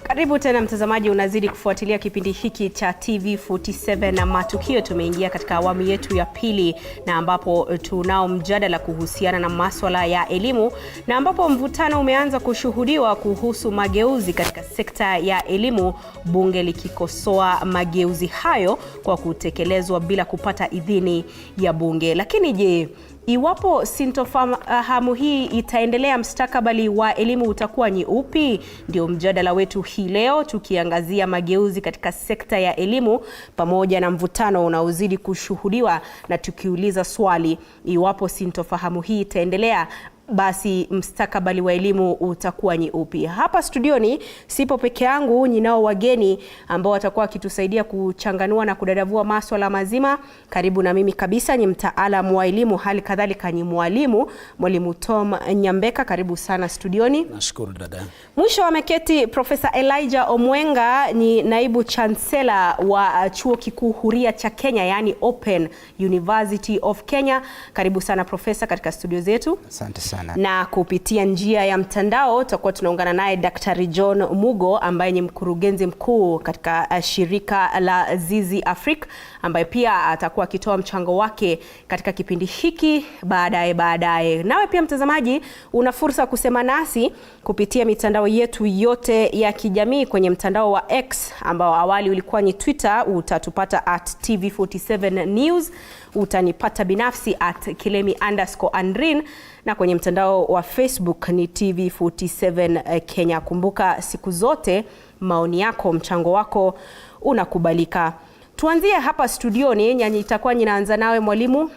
Karibu tena mtazamaji, unazidi kufuatilia kipindi hiki cha TV47 na matukio. Tumeingia katika awamu yetu ya pili na ambapo tunao mjadala kuhusiana na masuala ya elimu na ambapo mvutano umeanza kushuhudiwa kuhusu mageuzi katika sekta ya elimu, bunge likikosoa mageuzi hayo kwa kutekelezwa bila kupata idhini ya bunge. Lakini je, iwapo sintofahamu hii itaendelea, mustakabali wa elimu utakuwa ni upi? Ndio mjadala wetu hii leo, tukiangazia mageuzi katika sekta ya elimu pamoja na mvutano unaozidi kushuhudiwa, na tukiuliza swali, iwapo sintofahamu hii itaendelea, basi mustakabali wa elimu utakuwa ni upi? Hapa studioni sipo peke yangu, ninao wageni ambao watakuwa wakitusaidia kuchanganua na kudadavua masuala mazima. Karibu na mimi kabisa ni mtaalamu wa elimu, hali kadhalika ni mwalimu Tom Nyambeka. Karibu sana studioni. Nashukuru dada. Mwisho ameketi Profesa Elijah Omwenga, ni naibu chancellor wa chuo kikuu huria cha Kenya, yani Open University of Kenya. Karibu sana profesa katika studio zetu. Asante sana. Na kupitia njia ya mtandao tutakuwa tunaungana naye Daktari John Mugo ambaye ni mkurugenzi mkuu katika shirika la Zizi Afrika, ambaye pia atakuwa akitoa mchango wake katika kipindi hiki baadaye. Nawe pia mtazamaji, una fursa kusema nasi kupitia mitandao yetu yote ya kijamii. Kwenye mtandao wa X ambao awali ulikuwa ni Twitter, utatupata @TV47 News, utanipata binafsi @Kilemi_Andrin, na kwenye mtandao wa Facebook ni TV47 Kenya. Kumbuka siku zote maoni yako, mchango wako unakubalika. Tuanzie hapa studioni, nyanya itakuwa ninaanza nawe mwalimu.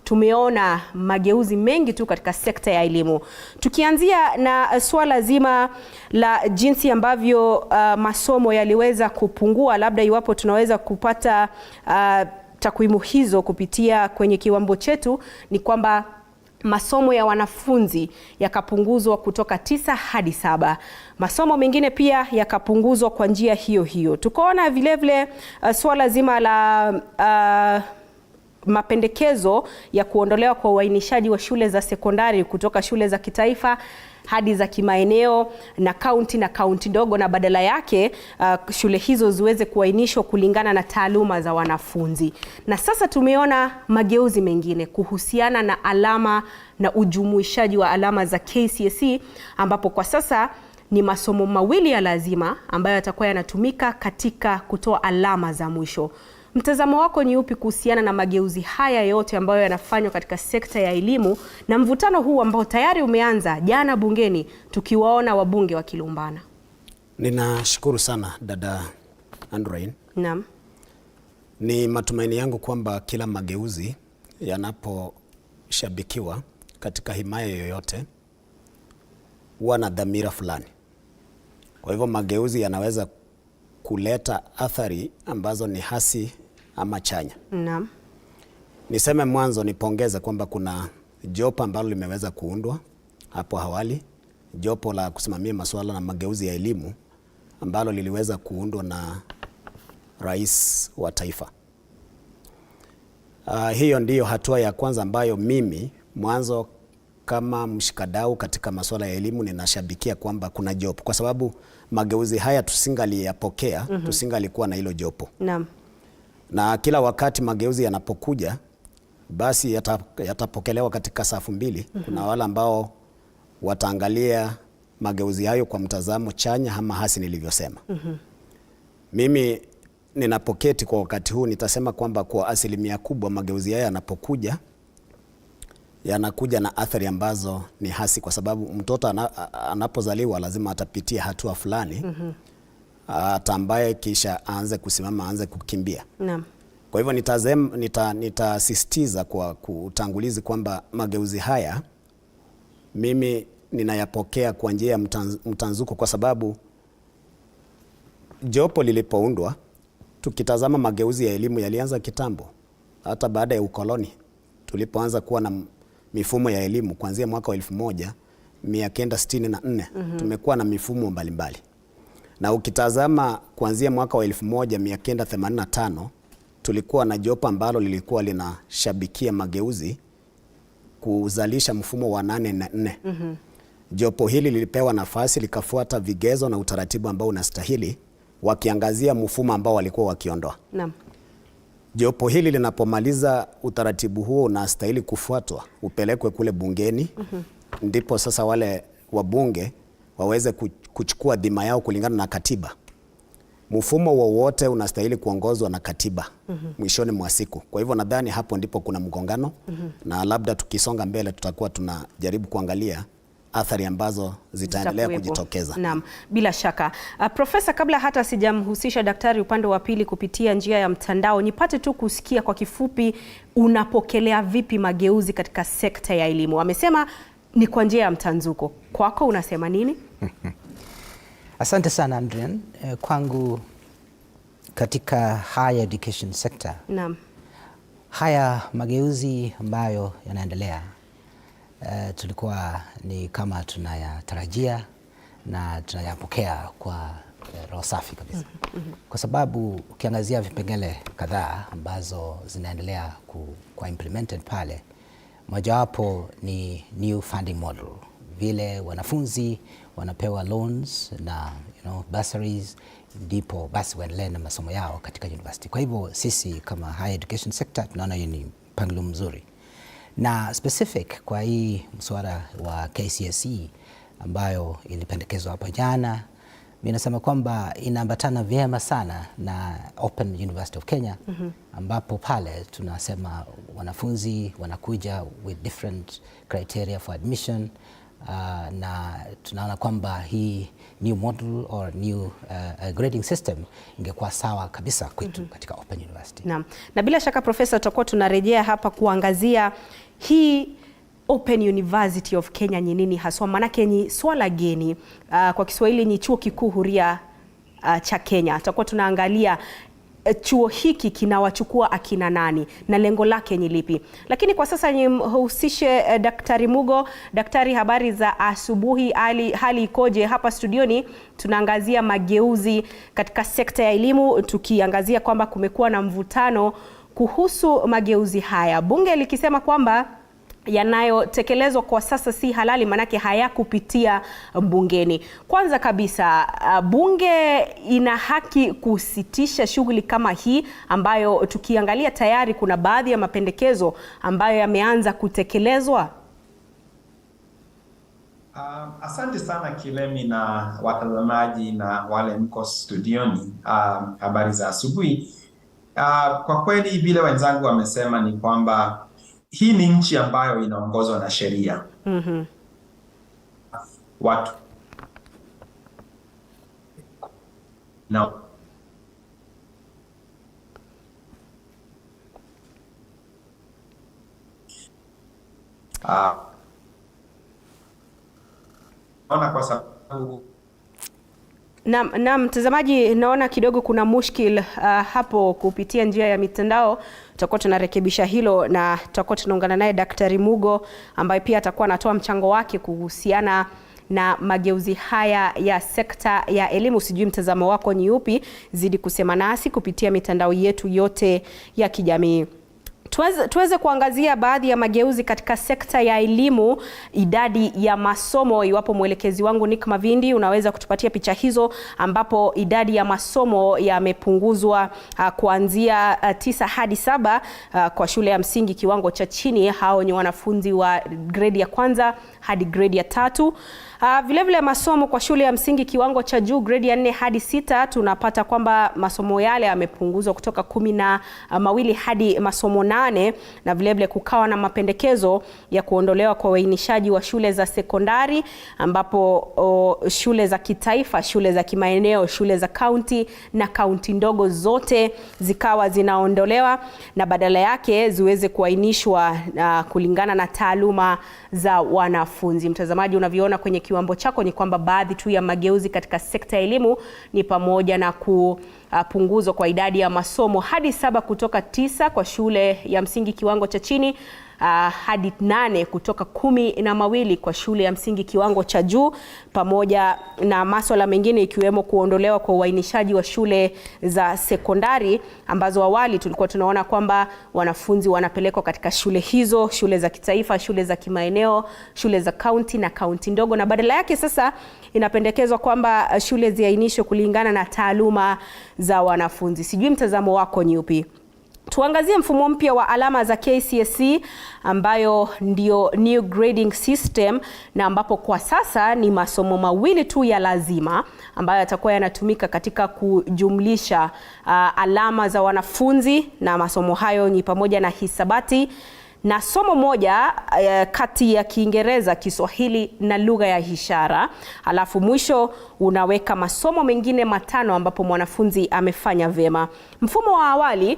Tumeona mageuzi mengi tu katika sekta ya elimu. Tukianzia na swala zima la jinsi ambavyo masomo yaliweza kupungua, labda iwapo tunaweza kupata takwimu hizo kupitia kwenye kiwambo chetu, ni kwamba masomo ya wanafunzi yakapunguzwa kutoka 9 hadi 7. Masomo mengine pia yakapunguzwa kwa njia hiyo hiyo. Tukaona vile vile swala zima la mapendekezo ya kuondolewa kwa uainishaji wa shule za sekondari kutoka shule za kitaifa hadi za kimaeneo na kaunti ndogo, na badala yake shule hizo ziweze kuainishwa kulingana na taaluma za wanafunzi. Na sasa tumeona mageuzi mengine kuhusiana na alama na ujumuishaji wa alama za KCSE, ambapo kwa sasa ni masomo mawili ya lazima ambayo yatakuwa yanatumika katika kutoa alama za mwisho. Mtazamo wako ni upi kuhusiana na mageuzi haya yote ambayo yanafanywa katika sekta ya elimu na mvutano huu ambao tayari umeanza jana bungeni, tukiwaona wabunge wakilumbana? Ninashukuru sana dada Andrein. Naam. Ni matumaini yangu kwamba kila mageuzi yanaposhabikiwa katika himaya yoyote huwa na dhamira fulani. Kwa hivyo mageuzi yanaweza kuleta athari ambazo ni hasi ama chanya. Naam. Niseme mwanzo nipongeze kwamba kuna jopo ambalo limeweza kuundwa hapo awali, jopo la kusimamia masuala na mageuzi ya elimu ambalo liliweza kuundwa na Rais wa Taifa. Hiyo ndiyo hatua ya kwanza ambayo mimi mwanzo kama mshikadau katika masuala ya elimu ninashabikia kwamba kuna jopo, kwa sababu mageuzi haya tusingaliyapokea, tusingalikuwa na hilo jopo. Naam. Na kila wakati mageuzi yanapokuja, basi yatapokelewa katika safu mbili. Kuna wale ambao wataangalia mageuzi hayo kwa mtazamo chanya ama hasi nilivyosema. Mimi ninapoketi kwa wakati huu nitasema kwamba kwa asilimia kubwa mageuzi haya yanapokuja yanakuja na athari ambazo ni hasi, kwa sababu mtoto anapozaliwa lazima atapitia hatua fulani hata ambaye kisha aanze kusimama, aanze kukimbia. Naam. Kwa hivyo nitasisitiza kwa utangulizi kwamba mageuzi haya mimi ninayapokea kwa njia ya mtanzuko, kwa sababu jopo lilipoundwa, tukitazama mageuzi ya elimu yalianza kitambo, hata baada ya ukoloni tulipoanza kuwa na mifumo ya elimu kuanzia mwaka wa 1964. Tumekuwa na mifumo mbalimbali. Na ukitazama kuanzia mwaka wa 1985 tulikuwa na jopo ambalo lilikuwa linashabikia mageuzi kuzalisha mfumo wa 8-4. Jopo hili lilipewa nafasi likafuata vigezo na utaratibu ambao unastahili, wakiangazia mfumo ambao walikuwa wakiondoa. Naam. Jopo hili linapomaliza utaratibu huo unastahili kufuatwa, upelekwe kule bungeni. Ndipo sasa wale wabunge waweze kuchukua dhima yao kulingana na katiba. Mfumo wowote unastahili kuongozwa na katiba mwishoni mwa siku. Kwa hivyo nadhani hapo ndipo kuna mgongano na labda tukisonga mbele tutakuwa tunajaribu kuangalia athari ambazo zitaendelea kujitokeza. Naam, bila shaka. Profesa, kabla hata sijamhusisha daktari upande wa pili kupitia njia ya mtandao, nipate tu kusikia kwa kifupi unapokelea vipi mageuzi katika sekta ya elimu. Amesema ni kwa njia ya mtanzuko. Kwako unasema nini? Asante sana Adrian. Kwangu katika higher education sector, naam, haya mageuzi ambayo yanaendelea tulikuwa ni kama tunayatarajia na tunayapokea kwa roho safi kabisa. Kwa sababu ukiangazia vipengele kadhaa ambazo zinaendelea kwa implemented pale, mojawapo ni new funding model, vile wanafunzi wanapewa loans na bursaries, ndipo basi waendelee na masomo yao katika university. Kwa hivyo sisi kama higher education sector tunaona hiyo ni mpangilio mzuri. Na specific kwa hii mswada wa KCSE ambayo ilipendekezwa hapo jana, mimi nasema kwamba inaambatana vyema sana na Open University of Kenya, ambapo pale tunasema wanafunzi wanakuja with different criteria for admission, na tunaona kwamba hii new model or new grading system ingekuwa sawa kabisa kwetu katika Open University. Naam. Na bila shaka Profesa, tutakuwa tunarejea hapa kuangazia hii Open University of Kenya ni nini haswa, manake ni swala geni. Kwa Kiswahili ni chuo kikuu huria cha Kenya. Tutakuwa tunaangalia chuo hiki kinawachukua akina nani na lengo lake ni lipi. Lakini kwa sasa nimhusishe Daktari Mugo. Daktari, habari za asubuhi, hali ikoje? Hapa studioni tunaangazia mageuzi katika sekta ya elimu, tukiangazia kwamba kumekuwa na mvutano kuhusu mageuzi haya, bunge likisema kwamba yanayotekelezwa kwa sasa si halali, manake hayakupitia bungeni. Kwanza kabisa, bunge ina haki kusitisha shughuli kama hii ambayo tukiangalia tayari kuna baadhi ya mapendekezo ambayo yameanza kutekelezwa? Asante sana Kilemi na watazamaji na wale mko studioni. Habari za asubuhi. Kwa kweli vile wenzangu wamesema ni kwamba hii ni nchi ambayo inaongozwa na sheria. Watu na ona kwa sababu Na mtazamaji, naona kidogo kuna mushkil hapo kupitia njia ya mitandao. Tutakuwa tunarekebisha hilo na tutakuwa tunaungana naye Daktari Mugo ambaye pia atakuwa anatoa mchango wake kuhusiana na mageuzi haya ya sekta ya elimu. Sijui mtazamo wako ni upi? Zidi kusema nasi kupitia mitandao yetu yote ya kijamii. Tuweze kuangazia baadhi ya mageuzi katika sekta ya elimu, idadi ya masomo. Iwapo mwelekezi wangu Nick Mavindi unaweza kutupatia picha hizo, ambapo idadi ya masomo yamepunguzwa kuanzia 9 hadi 7 kwa shule ya msingi kiwango cha chini. Hao ni wanafunzi wa grade ya kwanza hadi grade ya 3. Vile vile masomo kwa shule ya msingi kiwango cha juu grade ya 4 hadi 6, tunapata kwamba masomo yale yamepunguzwa kutoka 12 hadi masomo 8, na vile vile kukawa na mapendekezo ya kuondolewa kwa uainishaji wa shule za sekondari, ambapo shule za kitaifa, shule za kimaeneo, shule za kaunti na kaunti ndogo zote zikawa zinaondolewa na badala yake ziweze kuainishwa kulingana na taaluma za wanafunzi. Mtazamaji, unaviona kwenye kiwambo chako ni kwamba baadhi tu ya mageuzi katika sekta ya elimu ni pamoja na kupunguzwa kwa idadi ya masomo hadi 7 kutoka 9 kwa shule ya msingi kiwango cha chini hadi 8 kutoka 12 kwa shule ya msingi kiwango cha juu, pamoja na masuala mengine ikiwemo kuondolewa kwa uainishaji wa shule za sekondari ambazo awali tulikuwa tunaona kwamba wanafunzi wanapelekwa katika shule hizo, shule za kitaifa, shule za kimaeneo, shule za kaunti na kaunti ndogo, na badala yake sasa inapendekezwa kwamba shule ziainishwe kulingana na taaluma za wanafunzi. Sijui mtazamo wako ni upi? Tuangazie mfumo mpya wa alama za KCSE ambayo ndio new grading system, na ambapo kwa sasa ni masomo mawili tu ya lazima ambayo yatakuwa yanatumika katika kujumlisha alama za wanafunzi, na masomo hayo ni pamoja na hisabati na somo moja kati ya Kiingereza, Kiswahili na lugha ya ishara. Alafu mwisho unaweka masomo mengine 5 ambapo mwanafunzi amefanya vyema. Mfumo wa awali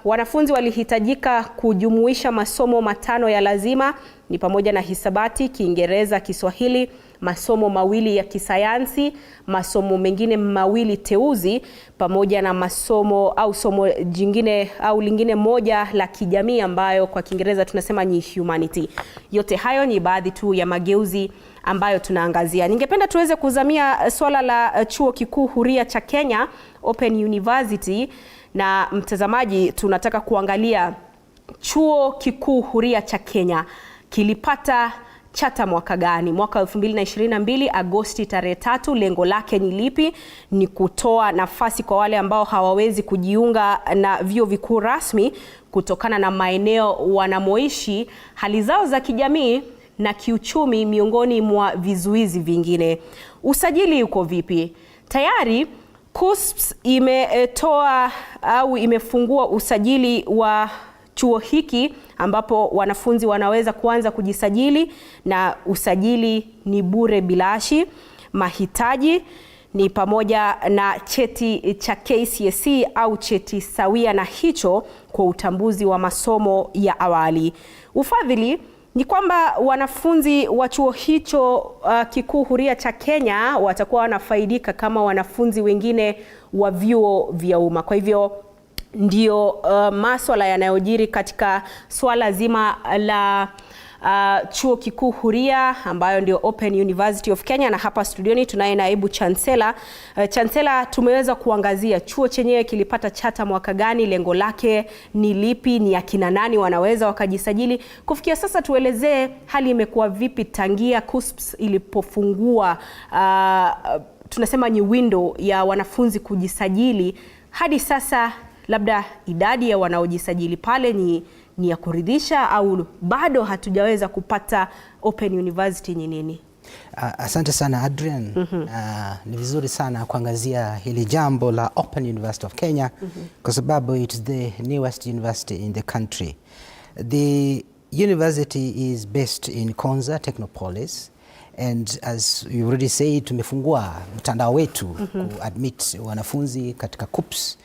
wanafunzi walihitajika kujumuisha masomo 5 ya lazima, ni pamoja na hisabati, Kiingereza, Kiswahili, masomo mawili ya kisayansi, masomo mengine mawili teuzi, pamoja na masomo au somo jingine au lingine moja la kijamii ambayo kwa Kiingereza tunasema ni humanity. Yote hayo ni baadhi tu ya mageuzi ambayo tunaangazia. Ningependa tuweze kuzamia swala la chuo kikuu huria cha Kenya, Open University, na mtazamaji, tunataka kuangalia chuo kikuu huria cha Kenya kilipata chata mwaka gani? Mwaka 2022 Agosti tarehe 3. Lengo lake ni lipi? Ni kutoa nafasi kwa wale ambao hawawezi kujiunga na vyuo vikuu rasmi kutokana na maeneo wanamoishi, hali zao za kijamii na kiuchumi, miongoni mwa vizuizi vingine. Usajili uko vipi? Tayari KUSPS imetoa au imefungua usajili wa chuo hiki ambapo wanafunzi wanaweza kuanza kujisajili, na usajili ni bure bilashi. Mahitaji ni pamoja na cheti cha KCSE au cheti sawia na hicho kwa utambuzi wa masomo ya awali. Ufadhili ni kwamba wanafunzi wa chuo hicho kikuu huria cha Kenya watakuwa wanafaidika kama wanafunzi wengine wa vyuo vya umma. Kwa hivyo ndio masuala yanayojiri katika swala zima la chuo kikuu huria ambayo ndio Open University of Kenya, na hapa studioni tunaye naibu chancellor. Chancellor, tumeweza kuangazia chuo chenyewe kilipata chata mwaka gani, lengo lake ni lipi, ni akina nani wanaweza wakajisajili. Kufikia sasa tuelezee hali imekuwa vipi tangia KUSPS ilipofungua tunasema ni window ya wanafunzi kujisajili hadi sasa. Labda idadi ya wanaojisajili pale ni ya kuridhisha au bado hatujaweza kupata Open University ni nini? Asante sana Adrian. Ni vizuri sana kuangazia hili jambo la Open University of Kenya kwa sababu it's the newest university in the country. The university is based in Konza Technopolis, and as you already said, tumefungua mtandao wetu kuadmit wanafunzi katika KUPS,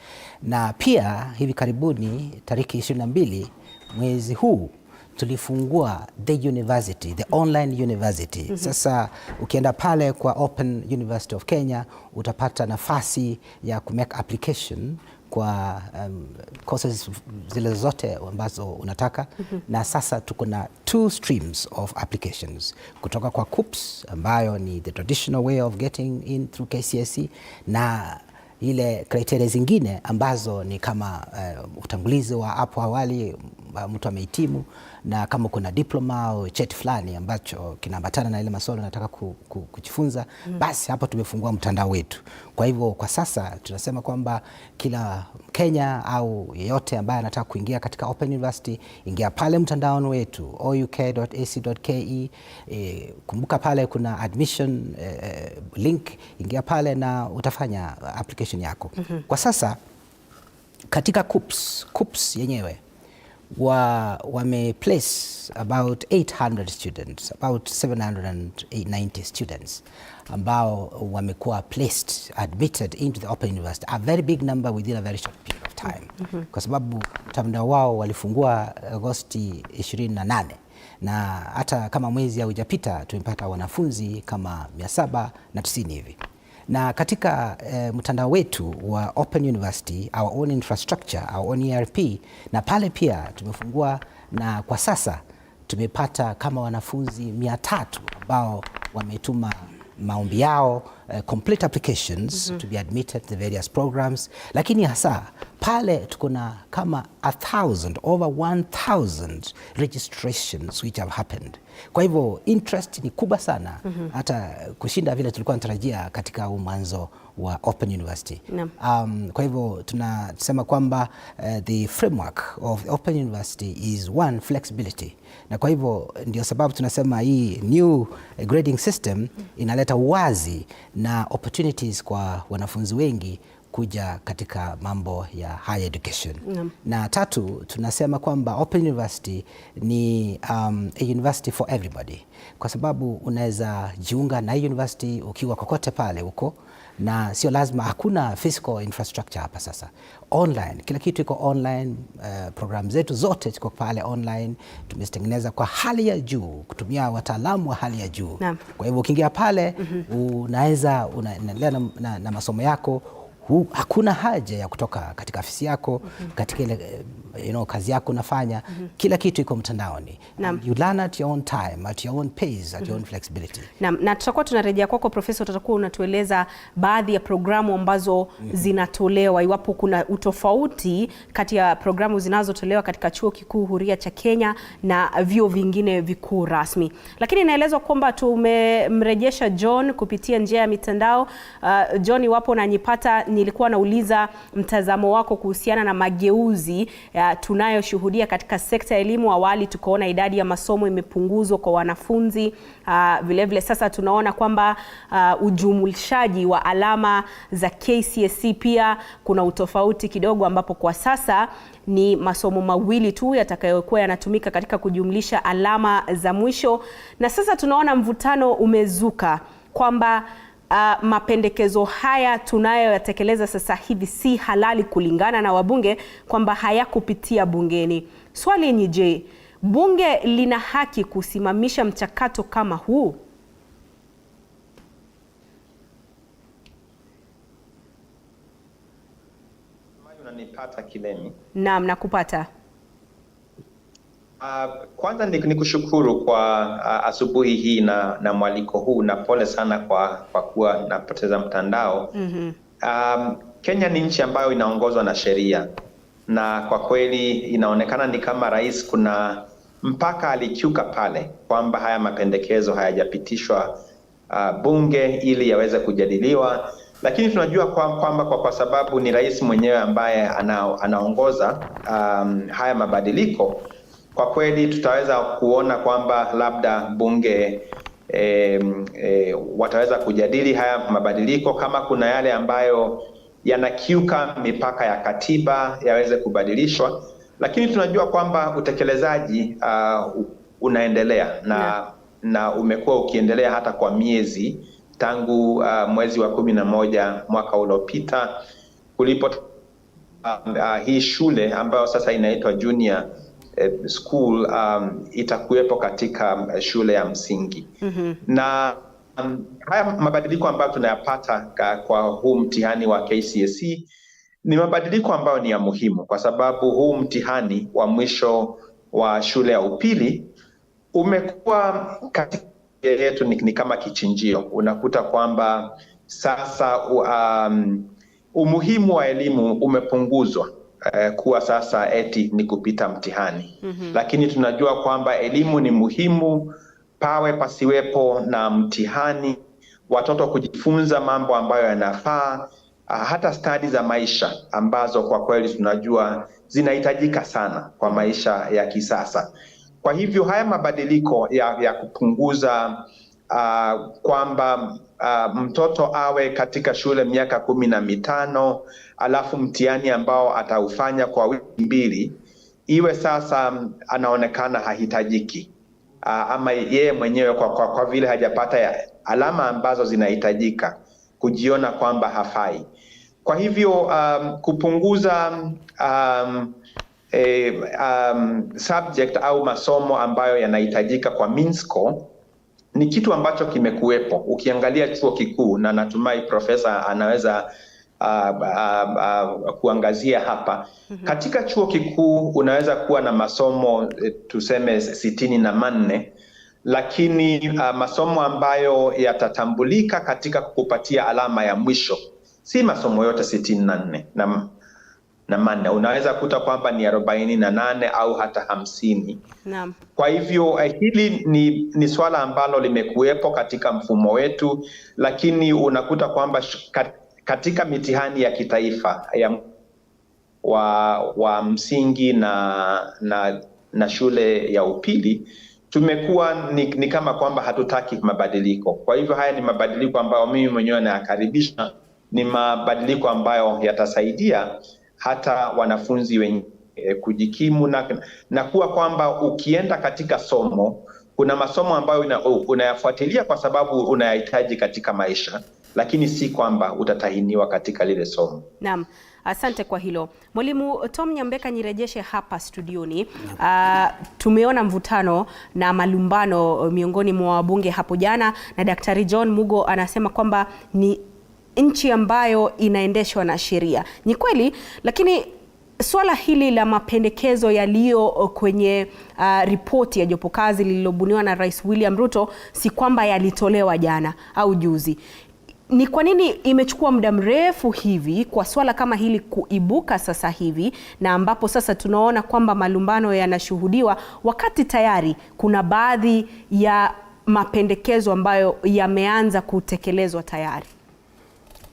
na pia hivi karibuni tariki 22 mwezi huu tulifungua the university, the online university. Sasa ukienda pale kwa Open University of Kenya utapata nafasi ya kumake application kwa courses zile zote ambazo unataka. Na sasa tuko na 2 streams of applications kutoka kwa KUPS ambayo ni the traditional way of getting in through KCSE, na ile criteria zingine ambazo ni kama utangulizi wa hapo awali mtu amehitimu, na kama kuna diploma au cheti fulani ambacho kinaambatana na ile masomo nataka kujifunza, basi hapo tumefungua mtandao wetu. Kwa hivyo kwa sasa tunasema kwamba kila Kenya au yeyote ambaye anataka kuingia katika Open University, ingia pale mtandao wetu ouk.ac.ke. Kumbuka pale kuna admission link, ingia pale na utafanya application yako. Kwa sasa katika KUPS yenyewe wameplace about 800 students, about 790 students ambao wamekuwa placed, admitted into the Open University, a very big number within a very short period of time. Kwa sababu mtandao wao walifungua Agosti 28, na hata kama mwezi haujapita tumepata wanafunzi kama 790 hivi. Na katika mtandao wetu wa Open University, our own infrastructure, our own ERP, na pale pia tumefungua na kwa sasa tumepata kama wanafunzi 300 ambao wametuma maombi yao, complete applications to be admitted to the various programs, lakini hasa pale tuko na kama 1,000, over 1,000 registrations which have happened. Kwa hivyo interest ni kubwa sana, hata kushinda vile tulikuwa tunatarajia katika mwanzo wa Open University. Kwa hivyo tunasema kwamba the framework of Open University is one, flexibility, na kwa hivyo ndio sababu tunasema hii new grading system inaleta uwazi na opportunities kwa wanafunzi wengi kuja katika mambo ya higher education. Na tatu, tunasema kwamba Open University ni a university for everybody, kwa sababu unaweza jiunga na hii university ukiwa kokote pale uko, na sio lazima, hakuna physical infrastructure hapa sasa. Online, kila kitu iko online, program zetu zote ziko pale online, tumezitengeneza kwa hali ya juu, kutumia wataalamu wa hali ya juu. Kwa hivyo ukiingia pale, unaweza unaendelea na masomo yako. Hakuna haja ya kutoka katika afisi yako, katika ile kazi yako unafanya, kila kitu iko mtandaoni. You learn at your own time, at your own pace, at your own flexibility. Na tutakuwa tunarejea kwako Profesa, utakuwa unatueleza baadhi ya programu ambazo zinatolewa, iwapo kuna utofauti kati ya programu zinazotolewa katika Chuo Kikuu Huria cha Kenya na vyuo vingine vikuu rasmi. Lakini inaelezwa kwamba tumemrejesha John kupitia njia ya mitandao. John, iwapo unanipata, nilikuwa nauliza mtazamo wako kuhusiana na mageuzi tunayoshuhudia katika sekta ya elimu. Awali tukaona idadi ya masomo imepunguzwa kwa wanafunzi. Vile sasa tunaona kwamba ujumulishaji wa alama za KCSE pia kuna utofauti kidogo, ambapo kwa sasa ni masomo mawili tu yatakayokuwa yanatumika katika kujumlisha alama za mwisho. Na sasa tunaona mvutano umezuka kwamba mapendekezo haya tunayoyatekeleza sasa hivi si halali kulingana na wabunge, kwamba hayakupitia bungeni. Swali ni je, bunge lina haki kusimamisha mchakato kama huu? Unanipata Kilemi? Naam, nakupata. Kwanza ni kushukuru kwa asubuhi hii na mwaliko huu, na pole sana kwa kuwa napoteza mtandao. Kenya ni nchi ambayo inaongozwa na sheria, na kwa kweli inaonekana ni kama rais kuna mpaka alikiuka pale, kwamba haya mapendekezo hayajapitishwa bunge ili yaweze kujadiliwa. Lakini tunajua kwamba kwa sababu ni rais mwenyewe ambaye anaongoza haya mabadiliko, kwa kweli tutaweza kuona kwamba labda bunge wataweza kujadili haya mabadiliko. Kama kuna yale ambayo yanakiuka mipaka ya katiba yaweze kubadilishwa, lakini tunajua kwamba utekelezaji unaendelea na umekuwa ukiendelea hata kwa miezi tangu mwezi wa 11 mwaka uliopita, kulipo hii shule ambayo sasa inaitwa junior school itakuwepo katika shule ya msingi. Na haya mabadiliko ambayo tunayapata kwa huu mtihani wa KCSE ni mabadiliko ambayo ni ya muhimu, kwa sababu huu mtihani wa mwisho wa shule ya upili umekuwa katika yetu ni kama kichinjio. Unakuta kwamba sasa umuhimu wa elimu umepunguzwa kuwa sasa eti ni kupita mtihani. Lakini tunajua kwamba elimu ni muhimu, pawe pasiwepo na mtihani, watoto kujifunza mambo ambayo yanafaa, hata stadi za maisha ambazo kwa kweli tunajua zinahitajika sana kwa maisha ya kisasa. Kwa hivyo haya mabadiliko ya kupunguza kwamba mtoto awe katika shule miaka 15, alafu mtihani ambao ataufanya kwa wiki 2 iwe sasa anaonekana hahitajiki, ama yeye mwenyewe kwa vile hajapata alama ambazo zinahitajika kujiona kwamba hafai. Kwa hivyo kupunguza subject au masomo ambayo yanahitajika kwa mean score ni kitu ambacho kimekuwepo. Ukiangalia chuo kikuu, na natumai profesa anaweza kuangazia hapa. Katika chuo kikuu unaweza kuwa na masomo tuseme 64, lakini masomo ambayo yatatambulika katika kukupatia alama ya mwisho si masomo yote 64 na manne. Unaweza kuta kwamba ni 48 au hata 50. Naam. Kwa hivyo hili ni swala ambalo limekuwepo katika mfumo wetu, lakini unakuta kwamba katika mitihani ya kitaifa wa msingi na shule ya upili tumekuwa ni kama kwamba hatutaki mabadiliko. Kwa hivyo haya ni mabadiliko ambayo mimi mwenyewe nayakaribisha. Ni mabadiliko ambayo yatasaidia hata wanafunzi wenye kujikimu na kuwa kwamba ukienda katika somo, kuna masomo ambayo unayafuatilia kwa sababu unayahitaji katika maisha, lakini si kwamba utatahiniwa katika lile somo. Naam. Asante kwa hilo. Mwalimu Tom Nyambeka, nirejeshe hapa studioni. Tumeona mvutano na malumbano miongoni mwa wabunge hapo jana, na Daktari John Mugo anasema kwamba ni nchi ambayo inaendeshwa na sheria. Ni kweli, lakini swala hili la mapendekezo yaliyo kwenye ripoti ya jopo kazi lililobuniwa na Rais William Ruto si kwamba yalitolewa jana au juzi. Ni kwa nini imechukua muda mrefu hivi kwa swala kama hili kuibuka sasa hivi, na ambapo sasa tunaona kwamba malumbano yanashuhudiwa wakati tayari kuna baadhi ya mapendekezo ambayo yameanza kutekelezwa tayari?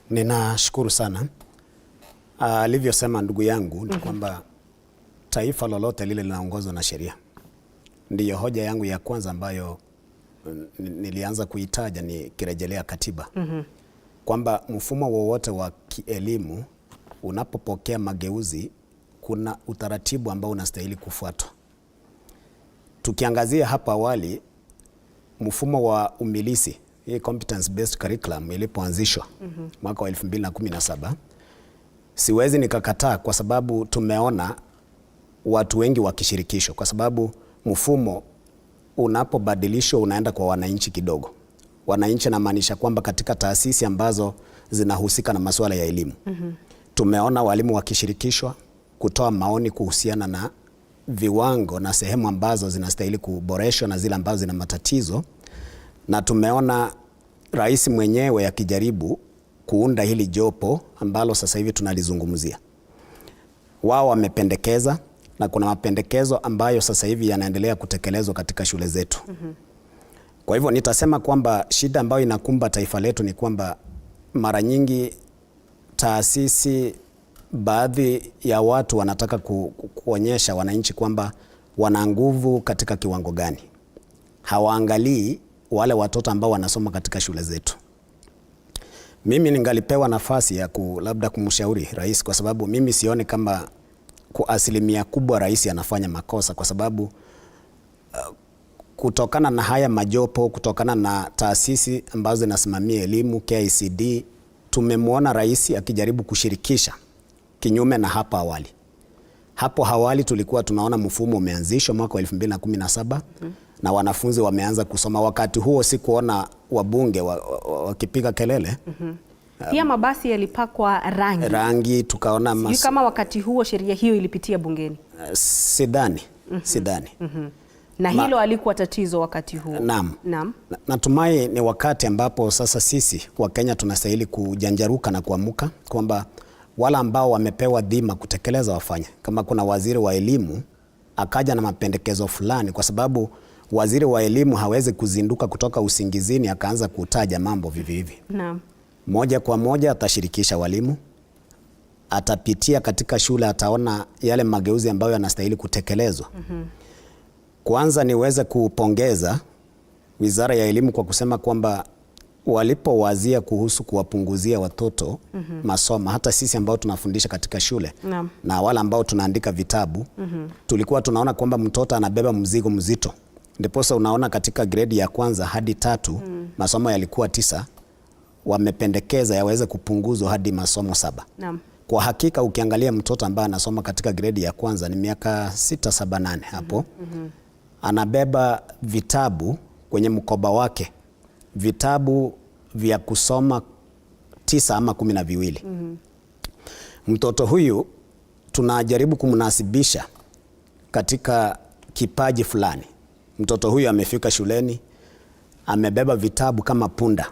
Ninashukuru sana. Alivyosema ndugu yangu ni kwamba taifa lolote lile linaongozwa na sheria. Ndiyo hoja yangu ya kwanza ambayo nilianza kuitaja nikirejelea katiba. Kwamba mfumo wowote wa kielimu unapopokea mageuzi, kuna utaratibu ambao unastahili kufuatwa. Tukiangazia hapa awali, mfumo wa umilisi, hii competence based curriculum ilipoanzishwa mwaka wa 2017, siwezi nikakataa kwa sababu tumeona watu wengi wakishirikishwa, kwa sababu mfumo unapobadilishwa unaenda kwa wananchi kidogo. Wananchi namaanisha kwamba katika taasisi ambazo zinahusika na masuala ya elimu. Tumeona walimu wakishirikishwa kutoa maoni kuhusiana na viwango na sehemu ambazo zinastahili kuboreshwa na zile ambazo zina matatizo, na tumeona rais mwenyewe akijaribu kuunda hili jopo ambalo sasa hivi tunalizungumzia. Wao wamependekeza na kuna mapendekezo ambayo sasa hivi yanaendelea kutekelezwa katika shule zetu. Kwa hivyo nitasema kwamba shida ambayo inakumba taifa letu ni kwamba mara nyingi taasisi, baadhi ya watu wanataka kuonyesha wananchi kwamba wana nguvu katika kiwango gani. Hawaangalii wale watoto ambao wanasoma katika shule zetu. Mimi ningalipewa nafasi ya labda kumshauri rais, kwa sababu mimi sioni kama kwa asilimia kubwa rais anafanya makosa, kwa sababu kutokana na haya majopo, kutokana na taasisi ambazo zinasimamia elimu, KICD, tumemwona rais akijaribu kushirikisha kinyume na hapa awali. Hapo awali tulikuwa tunaona mfumo umeanzishwa mwaka wa 2017 na wanafunzi wameanza kusoma. Wakati huo si kuona wabunge wakipiga kelele. Pia mabasi yalipakwa rangi. Tukaona kama wakati huo sheria hiyo ilipitia bungeni. Sidhani. Na hilo alikuwa tatizo wakati huo. Naam. Natumai ni wakati ambapo sasa sisi wa Kenya tunastahili kujanjaruka na kuamuka, kwamba wala ambao wamepewa dhima kutekeleza wafanye. Kama kuna waziri wa elimu akaja na mapendekezo fulani, kwa sababu waziri wa elimu hawezi kuzinduka kutoka usingizini akaanza kutaja mambo vivi hivi. Naam. Moja kwa moja atashirikisha walimu, atapitia katika shule, ataona yale mageuzi ambayo yanastahili kutekelezwa. Kwanza niweze kupongeza Wizara ya Elimu kwa kusema kwamba walipowazia kuhusu kuwapunguzia watoto masomo, hata sisi ambao tunafundisha katika shule na wala ambao tunaandika vitabu, tulikuwa tunaona kwamba mtoto anabeba mzigo mzito. Ndiposa unaona katika grade ya kwanza hadi 3 masomo yalikuwa 9, wamependekeza yaweze kupunguzwa hadi masomo 7. Kwa hakika ukiangalia mtoto ambaye anasoma katika grade ya kwanza ni miaka 6, 7, 8 hapo. Anabeba vitabu kwenye mkoba wake, vitabu vya kusoma 9 ama 12. Mtoto huyu tunajaribu kumnasibisha katika kipaji fulani. Mtoto huyu amefika shuleni, amebeba vitabu kama punda.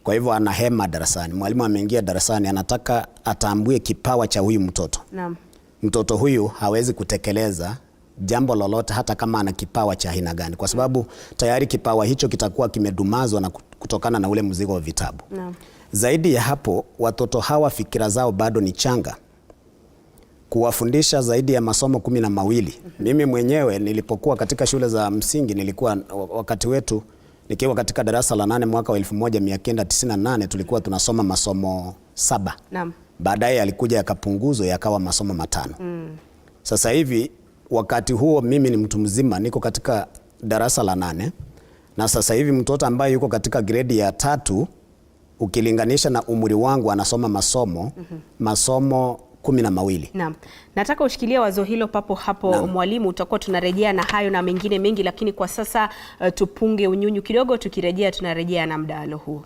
Kwa hivyo anahema darasani. Mwalimu ameingia darasani, anataka atambue kipawa cha huyu mtoto. Naam. Mtoto huyu hawezi kutekeleza jambo lolote hata kama ana kipawa cha aina gani, kwa sababu tayari kipawa hicho kitakuwa kimedumazwa na kutokana na ule mzigo wa vitabu. Naam. Zaidi ya hapo, watoto hawa fikira zao bado ni changa. Kuwafundisha zaidi ya masomo 12. Mimi mwenyewe nilipokuwa katika shule za msingi, nilikuwa wakati wetu nikiwa katika darasa la 8 mwaka wa 1998 tulikuwa tunasoma masomo 7. Naam. Baadaye alikuja yakapunguzwa yakawa masomo 5. Sasa hivi wakati huo mimi ni mtu mzima, niko katika darasa la 8, na sasa hivi mtoto ambaye yuko katika gredi ya 3 ukilinganisha na umri wangu anasoma masomo 12. Naam. Nataka ushikilie wazo hilo papo hapo mwalimu, utakuwa tunarejea na hayo na mengine mengi, lakini kwa sasa tupunge unyunyu kidogo, tukirejea tunarejea na mdahalo huu.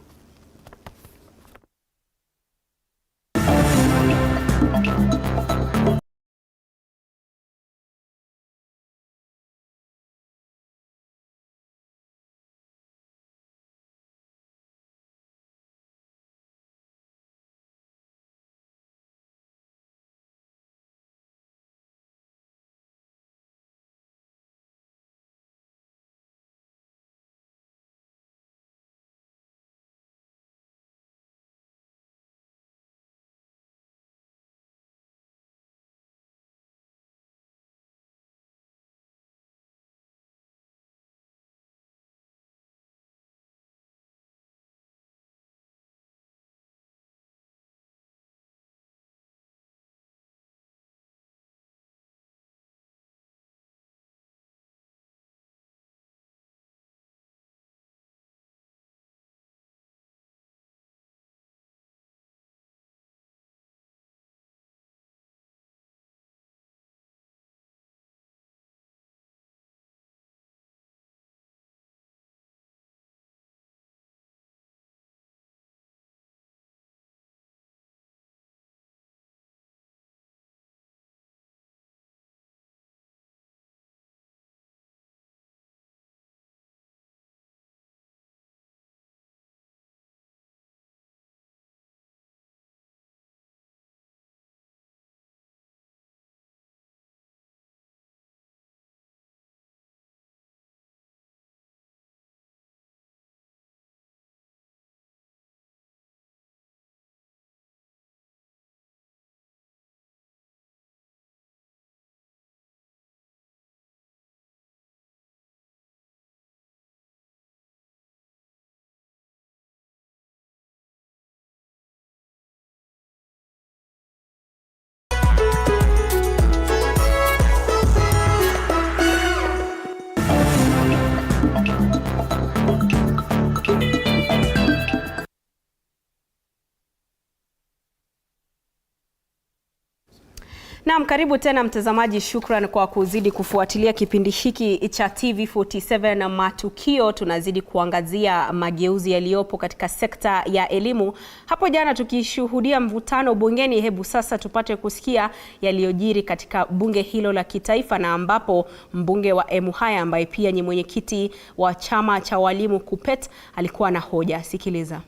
Naam, karibu tena mtazamaji, shukran kwa kuzidi kufuatilia kipindi hiki cha TV47 na matukio. Tunazidi kuangazia mageuzi yaliyopo katika sekta ya elimu. Hapo jana tukishuhudia mvutano bungeni, hebu sasa tupate kusikia yaliyojiri katika bunge hilo la kitaifa, na ambapo mbunge wa Emuhaya ambaye pia ni mwenyekiti wa chama cha walimu KUPPET alikuwa na hoja. Sikiliza.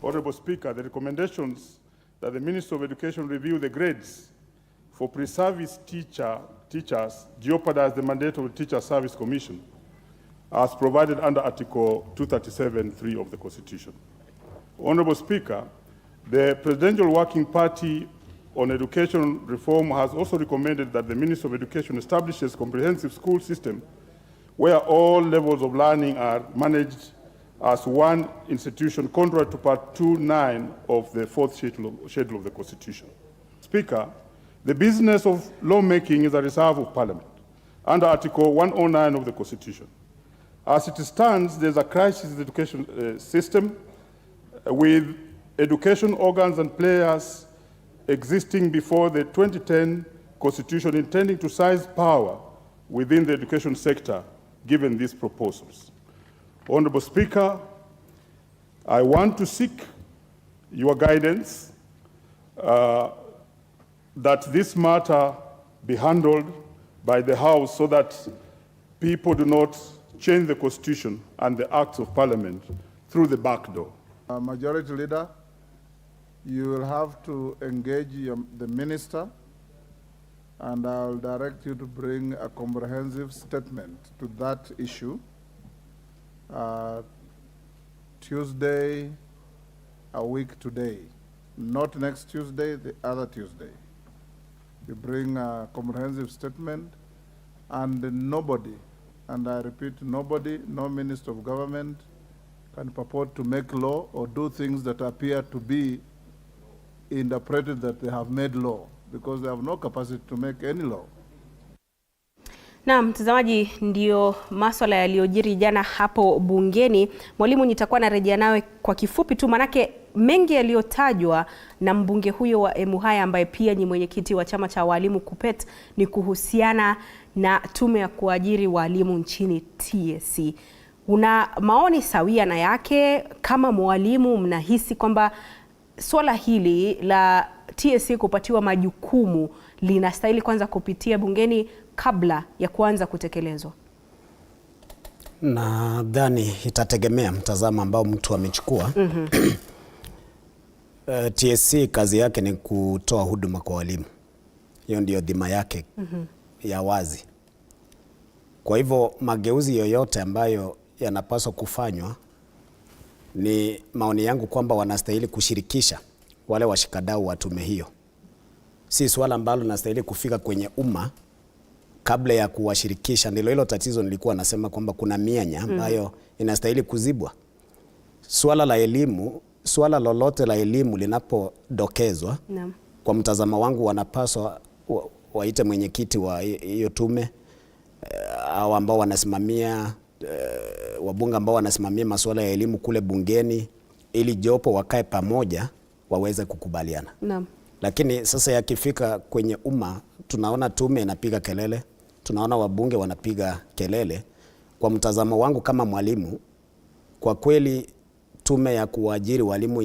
Honorable Speaker, the recommendations that the Minister of Education review the grades for pre-service teachers jeopardize the mandate of the Teacher Service Commission as provided under Article 237(3) of the Constitution. Honorable Speaker, the Presidential Working Party on Education Reform has also recommended that the Minister of Education establishes a comprehensive school system where all levels of learning are managed as one institution, contrary to Part 2(9) of the 4th schedule of the Constitution. Speaker, the business of lawmaking is a reserve of Parliament under Article 109 of the Constitution. As it stands, there's a crisis in the education system with education organs and players existing before the 2010 Constitution intending to seize power within the education sector, given these proposals. Honorable Speaker, I want to seek your guidance that this matter be handled by the House so that people do not change the Constitution and the acts of Parliament through the back door. Majority Leader, you will have to engage the Minister, and I'll direct you to bring a comprehensive statement to that issue. Tuesday, a week today, not next Tuesday, the other Tuesday. You bring a comprehensive statement, and nobody, and I repeat, nobody, no Minister of Government can purport to make law or do things that appear to be interpreted that they have made law, because they have no capacity to make any law. Na mtazamaji, ndio masuala yaliyojiri jana hapo bungeni. Mwalimu, nitakuwa narejea nawe kwa kifupi tu, manake mengi yaliyotajwa na mbunge huyo wa Emuhaya ambaye pia ni mwenyekiti wa chama cha walimu KUPPET ni kuhusiana na tume ya kuajiri walimu nchini TSC. Una maoni sawia na yake? Kama mwalimu, mnahisi kwamba swala hili la TSC kupatiwa majukumu linastahili kwanza kupitia bungeni kabla ya kuanza kutekelezwa? Nadhani itategemea mtazamo ambao mtu amechukua. TSC kazi yake ni kutoa huduma kwa walimu. Hiyo ndio dhima yake ya wazi. Kwa hivyo mageuzi yoyote ambayo yanapaswa kufanywa, ni maoni yangu kwamba wanastahili kushirikisha wale washikadau wa tume hiyo. Si swala ambalo linastahili kufika kwenye umma kabla ya kuwashirikisha. Ndilo hilo tatizo nilikuwa nasema kwamba kuna mianya ambayo inastahili kuzibwa. Swala la elimu, swala lolote la elimu linapodokezwa, kwa mtazamo wangu wanapaswa waite mwenyekiti wa hiyo tume, au ambao wanasimamia wabunge ambao wanasimamia masuala ya elimu kule bungeni, ili jopo wakae pamoja waweze kukubaliana. Lakini sasa yakifika kwenye umma, tunaona tume inapiga kelele, tunaona wabunge wanapiga kelele. Kwa mtazamo wangu kama mwalimu, kwa kweli tume ya kuajiri walimu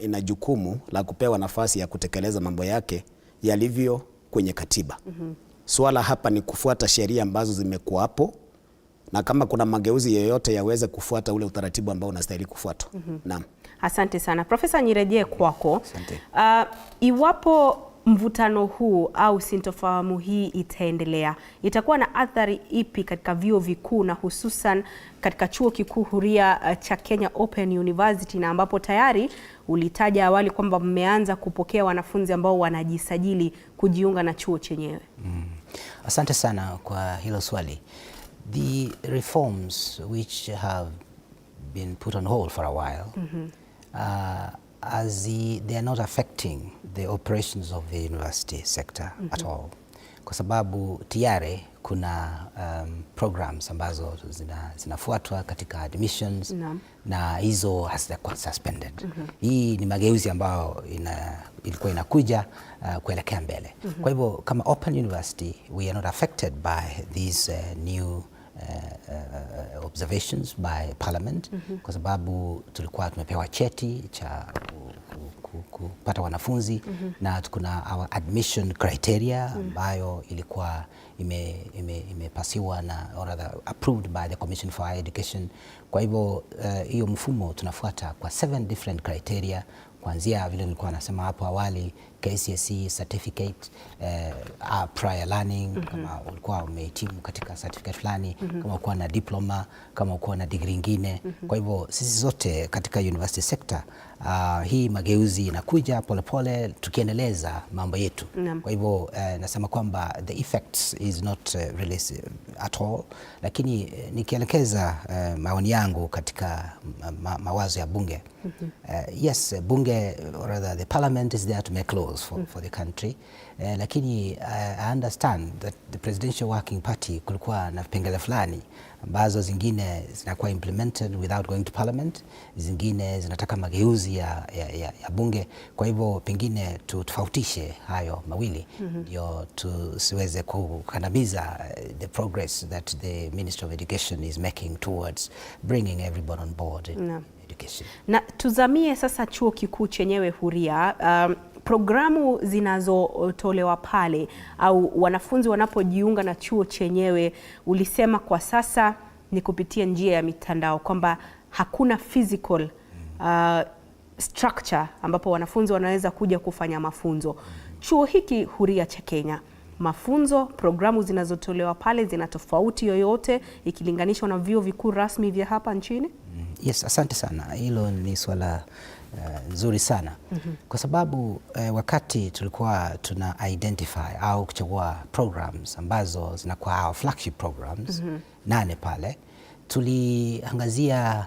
ina jukumu la kupewa nafasi ya kutekeleza mambo yake yalivyo kwenye katiba. Swala hapa ni kufuata sheria ambazo zimekuwa hapo, na kama kuna mageuzi yoyote yaweze kufuata ule utaratibu ambao unastahili kufuatwa. Naam. Asante sana. Profesa, nirejee kwako. Asante. Iwapo mvutano huu au sintofahamu hii itaendelea, itakuwa na athari ipi katika vyuo vikuu na hususan katika chuo kikuu huria cha Kenya Open University, na ambapo tayari ulitaja awali kwamba mmeanza kupokea wanafunzi ambao wanajisajili kujiunga na chuo chenyewe? Asante sana kwa hilo swali. The reforms which have been put on hold for a while, they are not affecting the operations of the university sector at all. Kwa sababu tayari kuna programs ambazo zinafuatwa katika admissions, na hizo hazitakuwa suspended. Hii ni mageuzi ambayo ilikuwa inakuja kuelekea mbele. Kwa hivyo kama Open University, we are not affected by these new observations by Parliament, kwa sababu tulikuwa tumepewa cheti cha kupata wanafunzi, na tukuna our admission criteria ambayo ilikuwa imepasiwa na, or rather approved by the Commission for Higher Education. Kwa hivyo hiyo mfumo tunafuata kwa 7 different criteria, kuanzia vile nilikuwa nasema hapo awali, KCSE certificate, prior learning, kama ulikuwa umehitimu katika certificate fulani, kama ulikuwa na diploma, kama ulikuwa na degree nyingine. Kwa hivyo sisi zote katika university sector, hii mageuzi inakuja polepole tukiendeleza mambo yetu. Kwa hivyo nasema kwamba the effects is not really at all, lakini nikielekeza maoni yangu katika mawazo ya bunge, yes, bunge, or rather the parliament is there to make laws for the country, lakini I understand that the presidential working party kulikuwa na vipengele fulani ambazo zingine zinakuwa implemented without going to parliament, zingine zinataka mageuzi ya bunge. Kwa hivyo pengine tutofautishe hayo mawili, ndio tusiweze kukandamiza the progress that the Minister of Education is making towards bringing everybody on board in education. Na tuzamie sasa chuo kikuu chenyewe huria. programu zinazotolewa pale au wanafunzi wanapojiunga na chuo chenyewe, ulisema kwa sasa ni kupitia njia ya mitandao, kwamba hakuna physical structure ambapo wanafunzi wanaweza kuja kufanya mafunzo. Chuo hiki huria cha Kenya, mafunzo, programu zinazotolewa pale zina tofauti yoyote ikilinganishwa na vyuo vikuu rasmi vya hapa nchini? Yes, asante sana. Hilo ni swala nzuri sana. Kwa sababu wakati tulikuwa tuna identify au kuchagua programs ambazo zinakuwa our flagship programs 8 pale, tuliangazia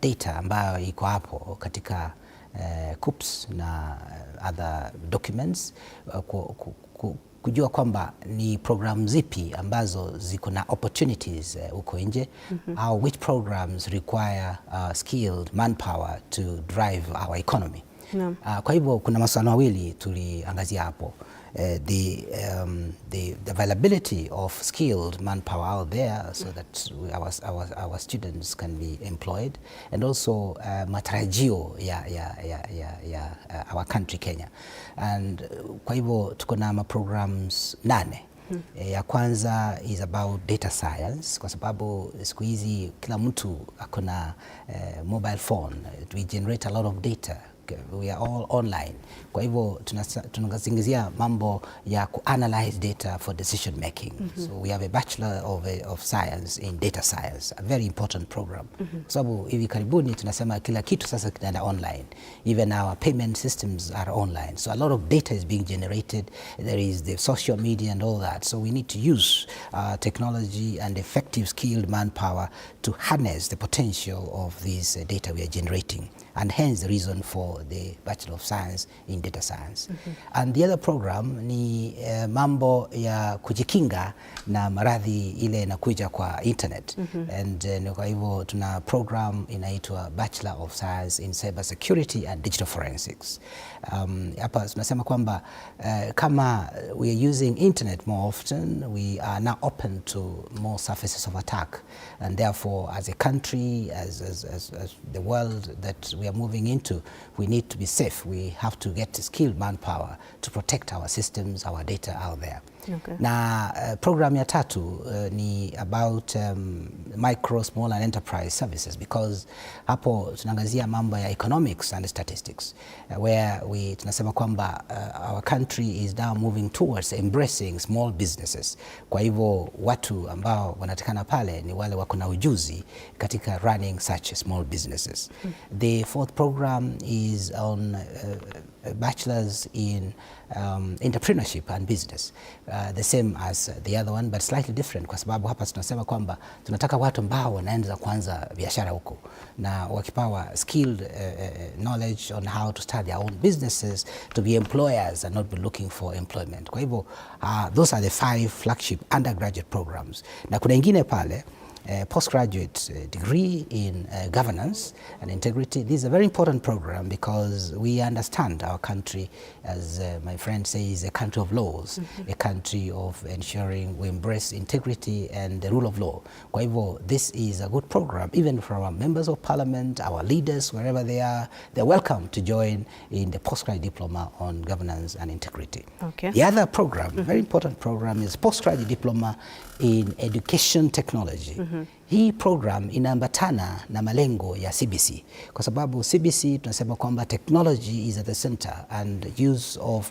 data ambayo iko hapo katika CUPS na other documents kujua kwamba ni program zipi ambazo ziko na opportunities huko nje, au which programs require skilled manpower to drive our economy. Kwa hivyo kuna masuala mawili tuliangazia hapo. The availability of skilled manpower out there so that our students can be employed, and also matarajio ya our country Kenya. And kwa hivyo tuko na programs 8. Ya kwanza is about data science, kwa sababu siku hizi kila mtu akona mobile phone. We generate a lot of data. We are all online. Kwa hivyo tunazingizia mambo ya ku-analyze data for decision making. So we have a Bachelor of Science in Data Science, a very important program. Kwa sababu hivi karibuni tunasema kila kitu sasa kinaenda online. Even our payment systems are online. So a lot of data is being generated. There is the social media and all that. So we need to use technology and effective skilled manpower to harness the potential of this data we are generating. And hence the reason for the Bachelor of Science in Data Science. And the other program ni mambo ya kujikinga na maradhi ile inakuja kwa internet. And kwa hivyo tuna program inaitwa Bachelor of Science in Cyber Security and Digital Forensics. Hapa tunasema kwamba kama we are using internet more often, we are now open to more surfaces of attack. And therefore, as a country, as the world that we are moving into, we need to be safe. We have to get skilled manpower to protect our systems, our data out there. Na program ya tatu ni about micro, small and enterprise services, because hapo tunaangazia mambo ya economics and statistics, where tunasema kwamba our country is now moving towards embracing small businesses. Kwa hivyo watu ambao wanatakana pale ni wale wako na ujuzi katika running such small businesses. The fourth program is on bachelors in entrepreneurship and business, the same as the other one but slightly different, kwa sababu hapa tunasema kwamba tunataka watu ambao wanaanza kuanza biashara huko na wakipawa skilled knowledge on how to start their own businesses, to be employers and not be looking for employment. Kwa hivyo those are the 5 flagship undergraduate programs, na kuna ingine pale postgraduate degree in governance and integrity. This is a very important program because we understand our country, as my friend says, a country of laws, a country of ensuring we embrace integrity and the rule of law. Kwa hivyo, this is a good program, even for our members of parliament, our leaders, wherever they are, they're welcome to join in the postgraduate diploma on governance and integrity. The other program, very important program, is postgraduate diploma in education technology. Hii program inaambatana na malengo ya CBC, kwa sababu CBC tunasema kwamba technology is at the center and use of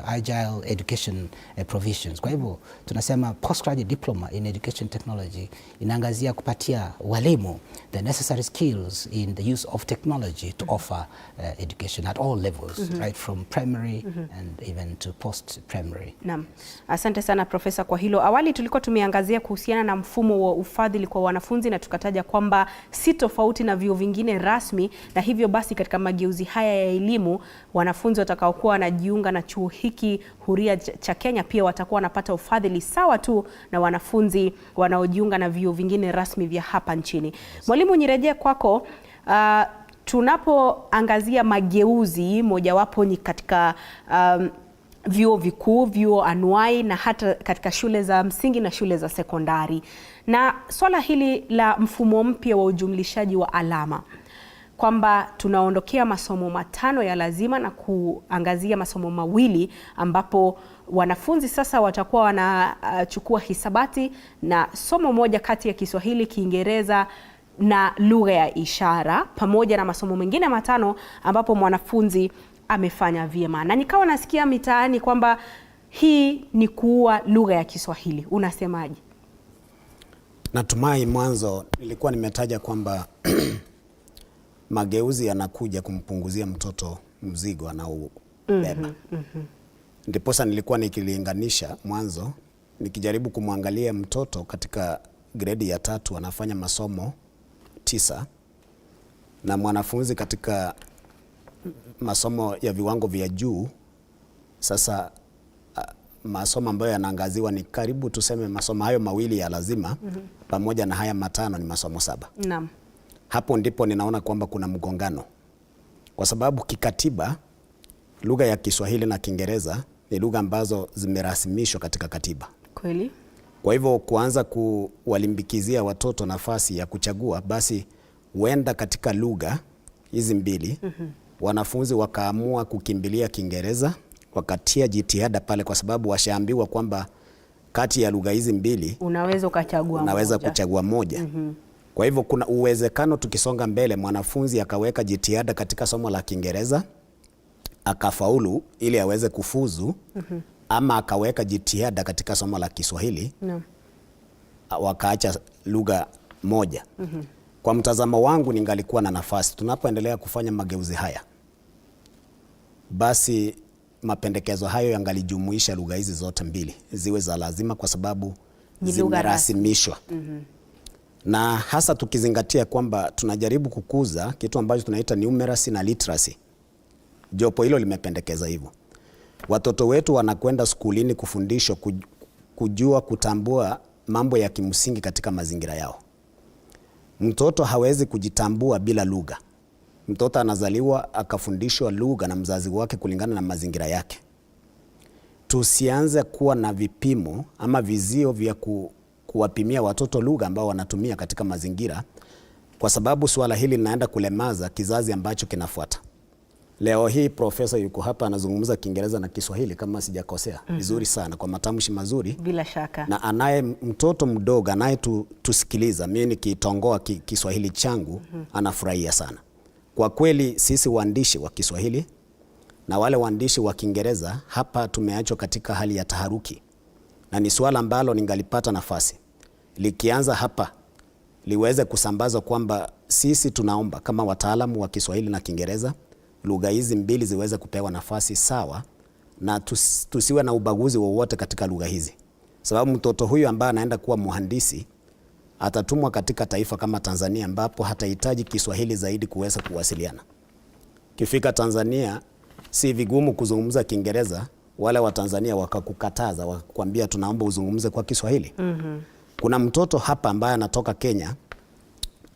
agile education provisions. Kwa hivyo tunasema postgraduate diploma in education technology inaangazia kupatia walimu the necessary skills in the use of technology to offer education at all levels, right from primary and even to post primary. Naam. Asante sana Profesa kwa hilo. Awali tulikuwa tumeangazia kuhusiana na mfumo wa ufadhili kwa wanafunzi na tukataja kwamba si tofauti na vyuo vingine rasmi, na hivyo basi katika mageuzi haya ya elimu wanafunzi watakaokuwa wanajiunga na chuo hiki huria cha Kenya pia watakuwa wanapata ufadhili sawa tu na wanafunzi wanaojiunga na vyuo vingine rasmi vya hapa nchini. Mwalimu, nirejee kwako. Tunapoangazia mageuzi, mojawapo ni katika vyuo vikuu, vyuo anuai na hata katika shule za msingi na shule za sekondari. Na swala hili la mfumo mpya wa ujumlishaji wa alama, kwamba tunaondokea masomo 5 ya lazima na kuangazia masomo 2 ambapo wanafunzi sasa watakuwa wanachukua hisabati na somo moja kati ya Kiswahili, Kiingereza na lugha ya ishara, pamoja na masomo mengine 5 ambapo mwanafunzi amefanya vyema. Na nikawa nasikia mitaani kwamba hii ni kuua lugha ya Kiswahili. Unasemaje? Natumai mwanzo nilikuwa nimetaja kwamba mageuzi yanakuja kumpunguzia mtoto mzigo anaobeba. Ndiposa nilikuwa nikilinganisha mwanzo nikijaribu kumwangalia mtoto katika gredi ya 3 anafanya masomo 9 na mwanafunzi katika masomo ya viwango vya juu. Sasa masomo ambayo yanaangaziwa ni karibu tuseme masomo hayo 2 ya lazima pamoja na haya 5 ni masomo 7. Naam. Hapo ndipo ninaona kwamba kuna mgongano, kwa sababu kikatiba lugha ya Kiswahili na Kiingereza ni lugha ambazo zimerasimishwa katika katiba. Kweli. Kwa hivyo kuanza kuwalimbikizia watoto nafasi ya kuchagua, basi huenda katika lugha hizi 2 wanafunzi wakaamua kukimbilia Kiingereza, wakatia jitihada pale, kwa sababu washaambiwa kwamba kati ya lugha hizi 2 unaweza kuchagua moja. Kwa hivyo kuna uwezekano tukisonga mbele mwanafunzi akaweka jitihada katika somo la Kiingereza akafaulu ili aweze kufuzu, ama akaweka jitihada katika somo la Kiswahili wakaacha lugha moja. Kwa mtazamo wangu ningalikuwa na nafasi tunapoendelea kufanya mageuzi haya, basi mapendekezo hayo yangalijumuisha lugha hizi zote 2 ziwe za lazima, kwa sababu zimerasimishwa. Na hasa tukizingatia kwamba tunajaribu kukuza kitu ambacho tunaita numeracy na literacy. Jopo hilo limependekeza hivyo. Watoto wetu wanakwenda skulini kufundishwa kujua kutambua mambo ya kimsingi katika mazingira yao. Mtoto hawezi kujitambua bila lugha. Mtoto anazaliwa akafundishwa lugha na mzazi wake kulingana na mazingira yake. Tusianze kuwa na vipimo ama vizio vya kuwapimia watoto lugha ambao wanatumia katika mazingira, kwa sababu swala hili linaenda kulemaza kizazi ambacho kinafuata. Leo hii profesa yuko hapa anazungumza Kiingereza na Kiswahili kama sijakosea vizuri sana, kwa matamshi mazuri bila shaka. Na anaye mtoto mdogo anaye tusikiliza mimi nikitongoa Kiswahili changu anafurahia sana. Kwa kweli sisi waandishi wa Kiswahili na wale waandishi wa Kiingereza hapa tumeachwa katika hali ya taharuki, na ni swala ambalo ningalipata nafasi likianza hapa liweze kusambazwa kwamba sisi tunaomba kama wataalamu wa Kiswahili na Kiingereza lugha hizi 2 ziweze kupewa nafasi sawa, na tusiwe na ubaguzi wowote katika lugha hizi, sababu mtoto huyu ambaye anaenda kuwa mhandisi atatumwa katika taifa kama Tanzania ambapo hatahitaji Kiswahili zaidi kuweza kuwasiliana. Kifika Tanzania si vigumu kuzungumza Kiingereza, wale wa Tanzania wakakukataza wakakwambia tunaomba uzungumze kwa Kiswahili. Kuna mtoto hapa ambaye anatoka Kenya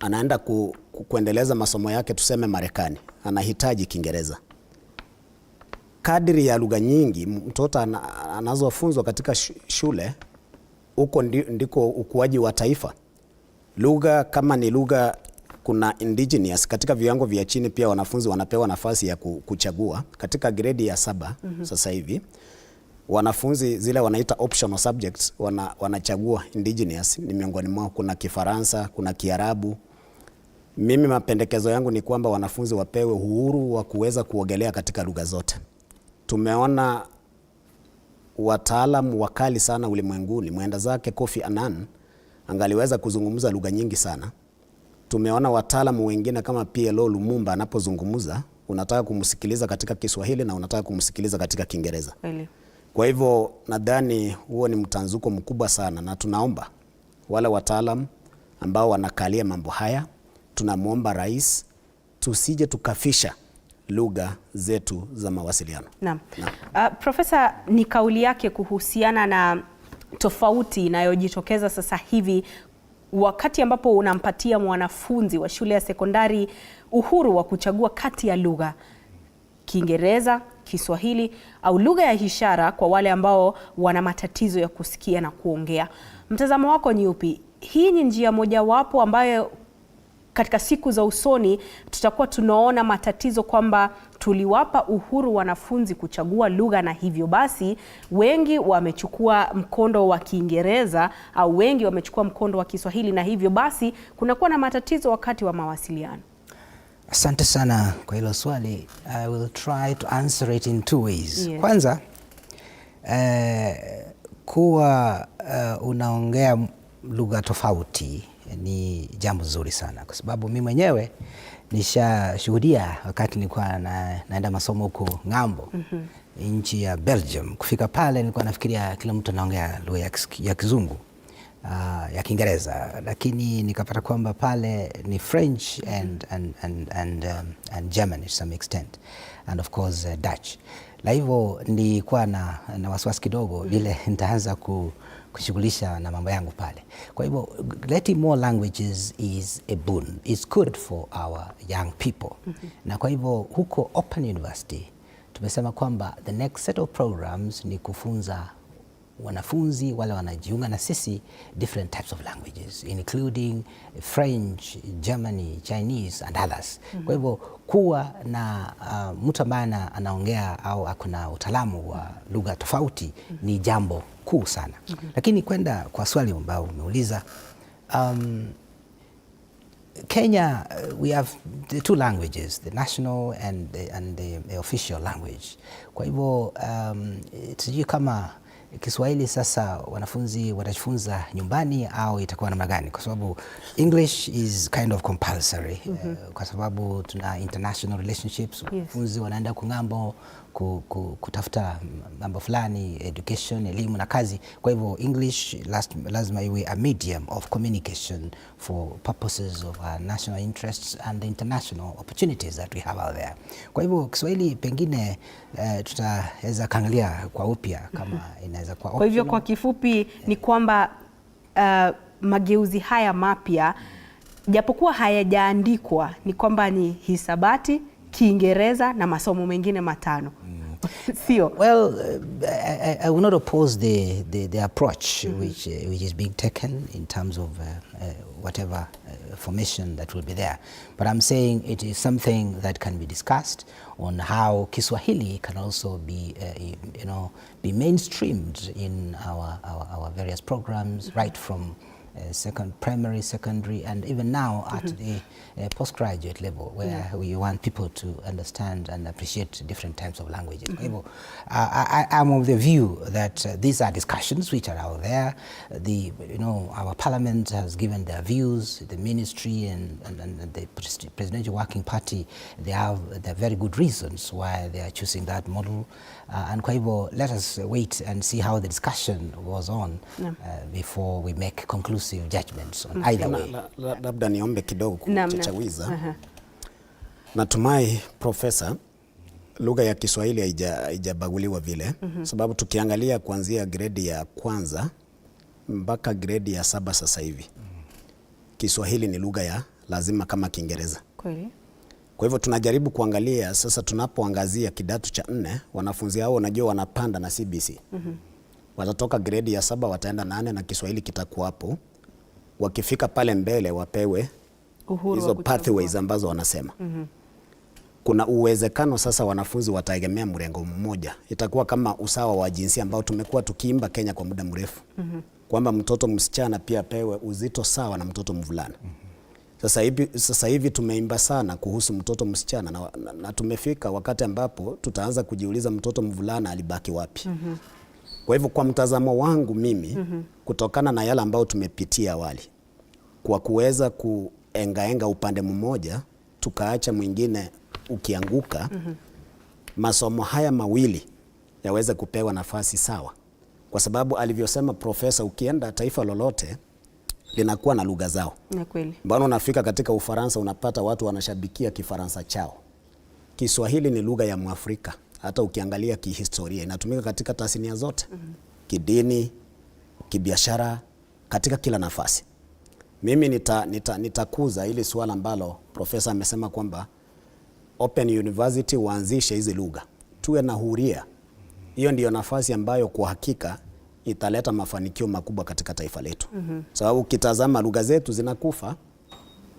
anaenda kuendeleza masomo yake tuseme Marekani, anahitaji Kiingereza. Kadiri ya lugha nyingi mtoto anazofunzwa katika shule, huko ndiko ukuaji wa taifa. Lugha kama ni lugha, kuna indigenous katika viwango vya chini, pia wanafunzi wanapewa nafasi ya kuchagua katika gredi ya 7. Sasa hivi wanafunzi zile wanaita optional subjects wanachagua indigenous, ni miongoni mwao kuna Kifaransa, kuna Kiarabu. Mimi mapendekezo yangu ni kwamba wanafunzi wapewe uhuru wa kuweza kuogelea katika lugha zote. Tumeona wataalamu wakali sana ulimwenguni, mwenda zake Kofi Annan angaliweza kuzungumza lugha nyingi sana. Tumeona wataalamu wengine kama PLO Lumumba anapozungumza, unataka kumsikiliza katika Kiswahili na unataka kumsikiliza katika Kiingereza. Kwa hivyo nadhani huo ni mtanzuko mkubwa sana, na tunaomba wale wataalamu ambao wanakalia mambo haya, tunamwomba rais tusije tukafisha lugha zetu za mawasiliano. Naam. Profesa, ni kauli yake kuhusiana na tofauti inayojitokeza sasa hivi wakati ambapo unampatia mwanafunzi wa shule ya sekondari uhuru wa kuchagua kati ya lugha Kiingereza, Kiswahili au lugha ya ishara kwa wale ambao wana matatizo ya kusikia na kuongea. Mtazamo wako ni upi? Hii ni njia mojawapo ambayo katika siku za usoni tutakuwa tunaona matatizo kwamba tuliwapa uhuru wanafunzi kuchagua lugha, na hivyo basi wengi wamechukua mkondo wa Kiingereza au wengi wamechukua mkondo wa Kiswahili, na hivyo basi kunakuwa na matatizo wakati wa mawasiliano? Asante sana kwa hilo swali. I will try to answer it in two ways. Yes. Kwanza, kuwa unaongea lugha tofauti ni jambo zuri sana, kwa sababu mimi mwenyewe nishashuhudia wakati nilikuwa naenda masomo huko ng'ambo, nchi ya Belgium. Kufika pale nilikuwa nafikiria kila mtu anaongea lugha ya Kizungu, ya Kiingereza, lakini nikapata kwamba pale ni French and German to some extent, and of course Dutch. La hivyo nilikuwa na wasiwasi kidogo vile nitaanza kushughulisha na mambo yangu pale. Kwa hivyo letting more languages is a boon. It's good for our young people. Na kwa hivyo huko Open University tumesema kwamba the next set of programs ni kufunza wanafunzi wale wanajiunga na sisi different types of languages including French, Germany, Chinese and others. Kwa hivyo kuwa na mtu ambaye anaongea au akuna utaalamu wa lugha tofauti ni jambo kuu sana. Lakini kwenda kwa swali ambao umeuliza, Kenya, we have the two languages, the national and the official language. Kwa hivyo sijui kama Kiswahili sasa wanafunzi watajifunza nyumbani au itakuwa namna gani, kwa sababu English is kind of compulsory. Kwa sababu tuna international relationships, wanafunzi wanaenda kung'ambo kutafuta mambo fulani, education, elimu na kazi. Kwa hivyo English lazima iwe a medium of communication for purposes of our national interests and the international opportunities that we have out there. Kwa hivyo Kiswahili pengine tutaweza kaangalia kwa upya kama inaweza kuwa optional. Kwa hivyo kwa kifupi ni kwamba mageuzi haya mapya japokuwa hayajaandikwa ni kwamba ni hisabati, Kiingereza na masomo mengine matano. Sio? Well, I will not oppose the approach which is being taken in terms of whatever formation that will be there. But I'm saying it is something that can be discussed on how Kiswahili can also be, be mainstreamed in our various programs, right from primary, secondary, and even now at the postgraduate level, where we want people to understand and appreciate different types of languages. I'm of the view that these are discussions which are out there. Our parliament has given their views, the ministry and the presidential working party, they have very good reasons why they are choosing that model. And kwa hivyo, let us wait and see how the discussion goes on before we make conclusive judgments on either way. Labda niombe kidogo kuchachawiza. Natumai Profesa, lugha ya Kiswahili haijabaguliwa vile, sababu tukiangalia kuanzia gredi ya kwanza mpaka gredi ya 7 sasa hivi, Kiswahili ni lugha ya lazima kama Kiingereza. Kweli. Kwa hivyo tunajaribu kuangalia sasa, tunapoangazia kidato cha 4, wanafunzi hao unajua wanapanda na CBC. Watatoka gredi ya 7 wataenda 8 na Kiswahili kitakuwa hapo. Wakifika pale mbele wapewe hizo pathways ambazo wanasema. Kuna uwezekano sasa wanafunzi wataegemea mrengo mmoja. Itakuwa kama usawa wa jinsia ambao tumekuwa tukiimba Kenya kwa muda mrefu. Kwamba mtoto msichana pia pewe uzito sawa na mtoto mvulana. Sasa hivi tumeimba sana kuhusu mtoto msichana na tumefika wakati ambapo tutaanza kujiuliza mtoto mvulana alibaki wapi. Kwa hivyo kwa mtazamo wangu mimi, kutokana na yale ambao tumepitia awali, kwa kuweza kuengaenga upande mmoja tukaacha mwingine ukianguka, masomo haya mawili yaweze kupewa nafasi sawa. Kwa sababu alivyosema Profesa, ukienda taifa lolote linakuwa na lugha zao. Ni kweli. Mbona unafika katika Ufaransa unapata watu wanashabikia Kifaransa chao. Kiswahili ni lugha ya Mwafrika. Hata ukiangalia kihistoria inatumika katika tasnia zote. Kidini, kibiashara, katika kila nafasi. Mimi nitakuza hili swala ambalo Profesa amesema kwamba Open University waanzishe hizi lugha. Tuwe na huria. Hiyo ndiyo nafasi ambayo kwa hakika italeta mafanikio makubwa katika taifa letu. Sababu ukitazama lugha zetu zinakufa.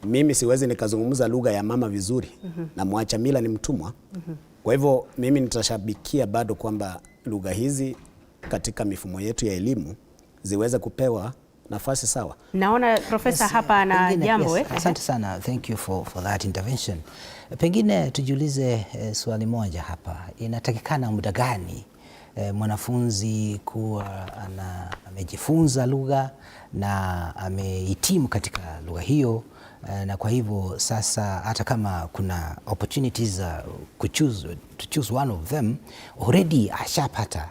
mimi siwezi nikazungumza lugha ya mama vizuri na mwacha mila ni mtumwa. Kwa hivyo mimi nitashabikia bado kwamba lugha hizi katika mifumo yetu ya elimu ziweze kupewa nafasi sawa. Naona profesa hapa na jambo. Asante sana, thank you for that intervention. Pengine tujiulize swali moja hapa, inatakikana muda gani mwanafunzi kuwa amejifunza lugha na amehitimu katika lugha hiyo, na kwa hivyo sasa hata kama kuna opportunities to choose one of them, already ashapata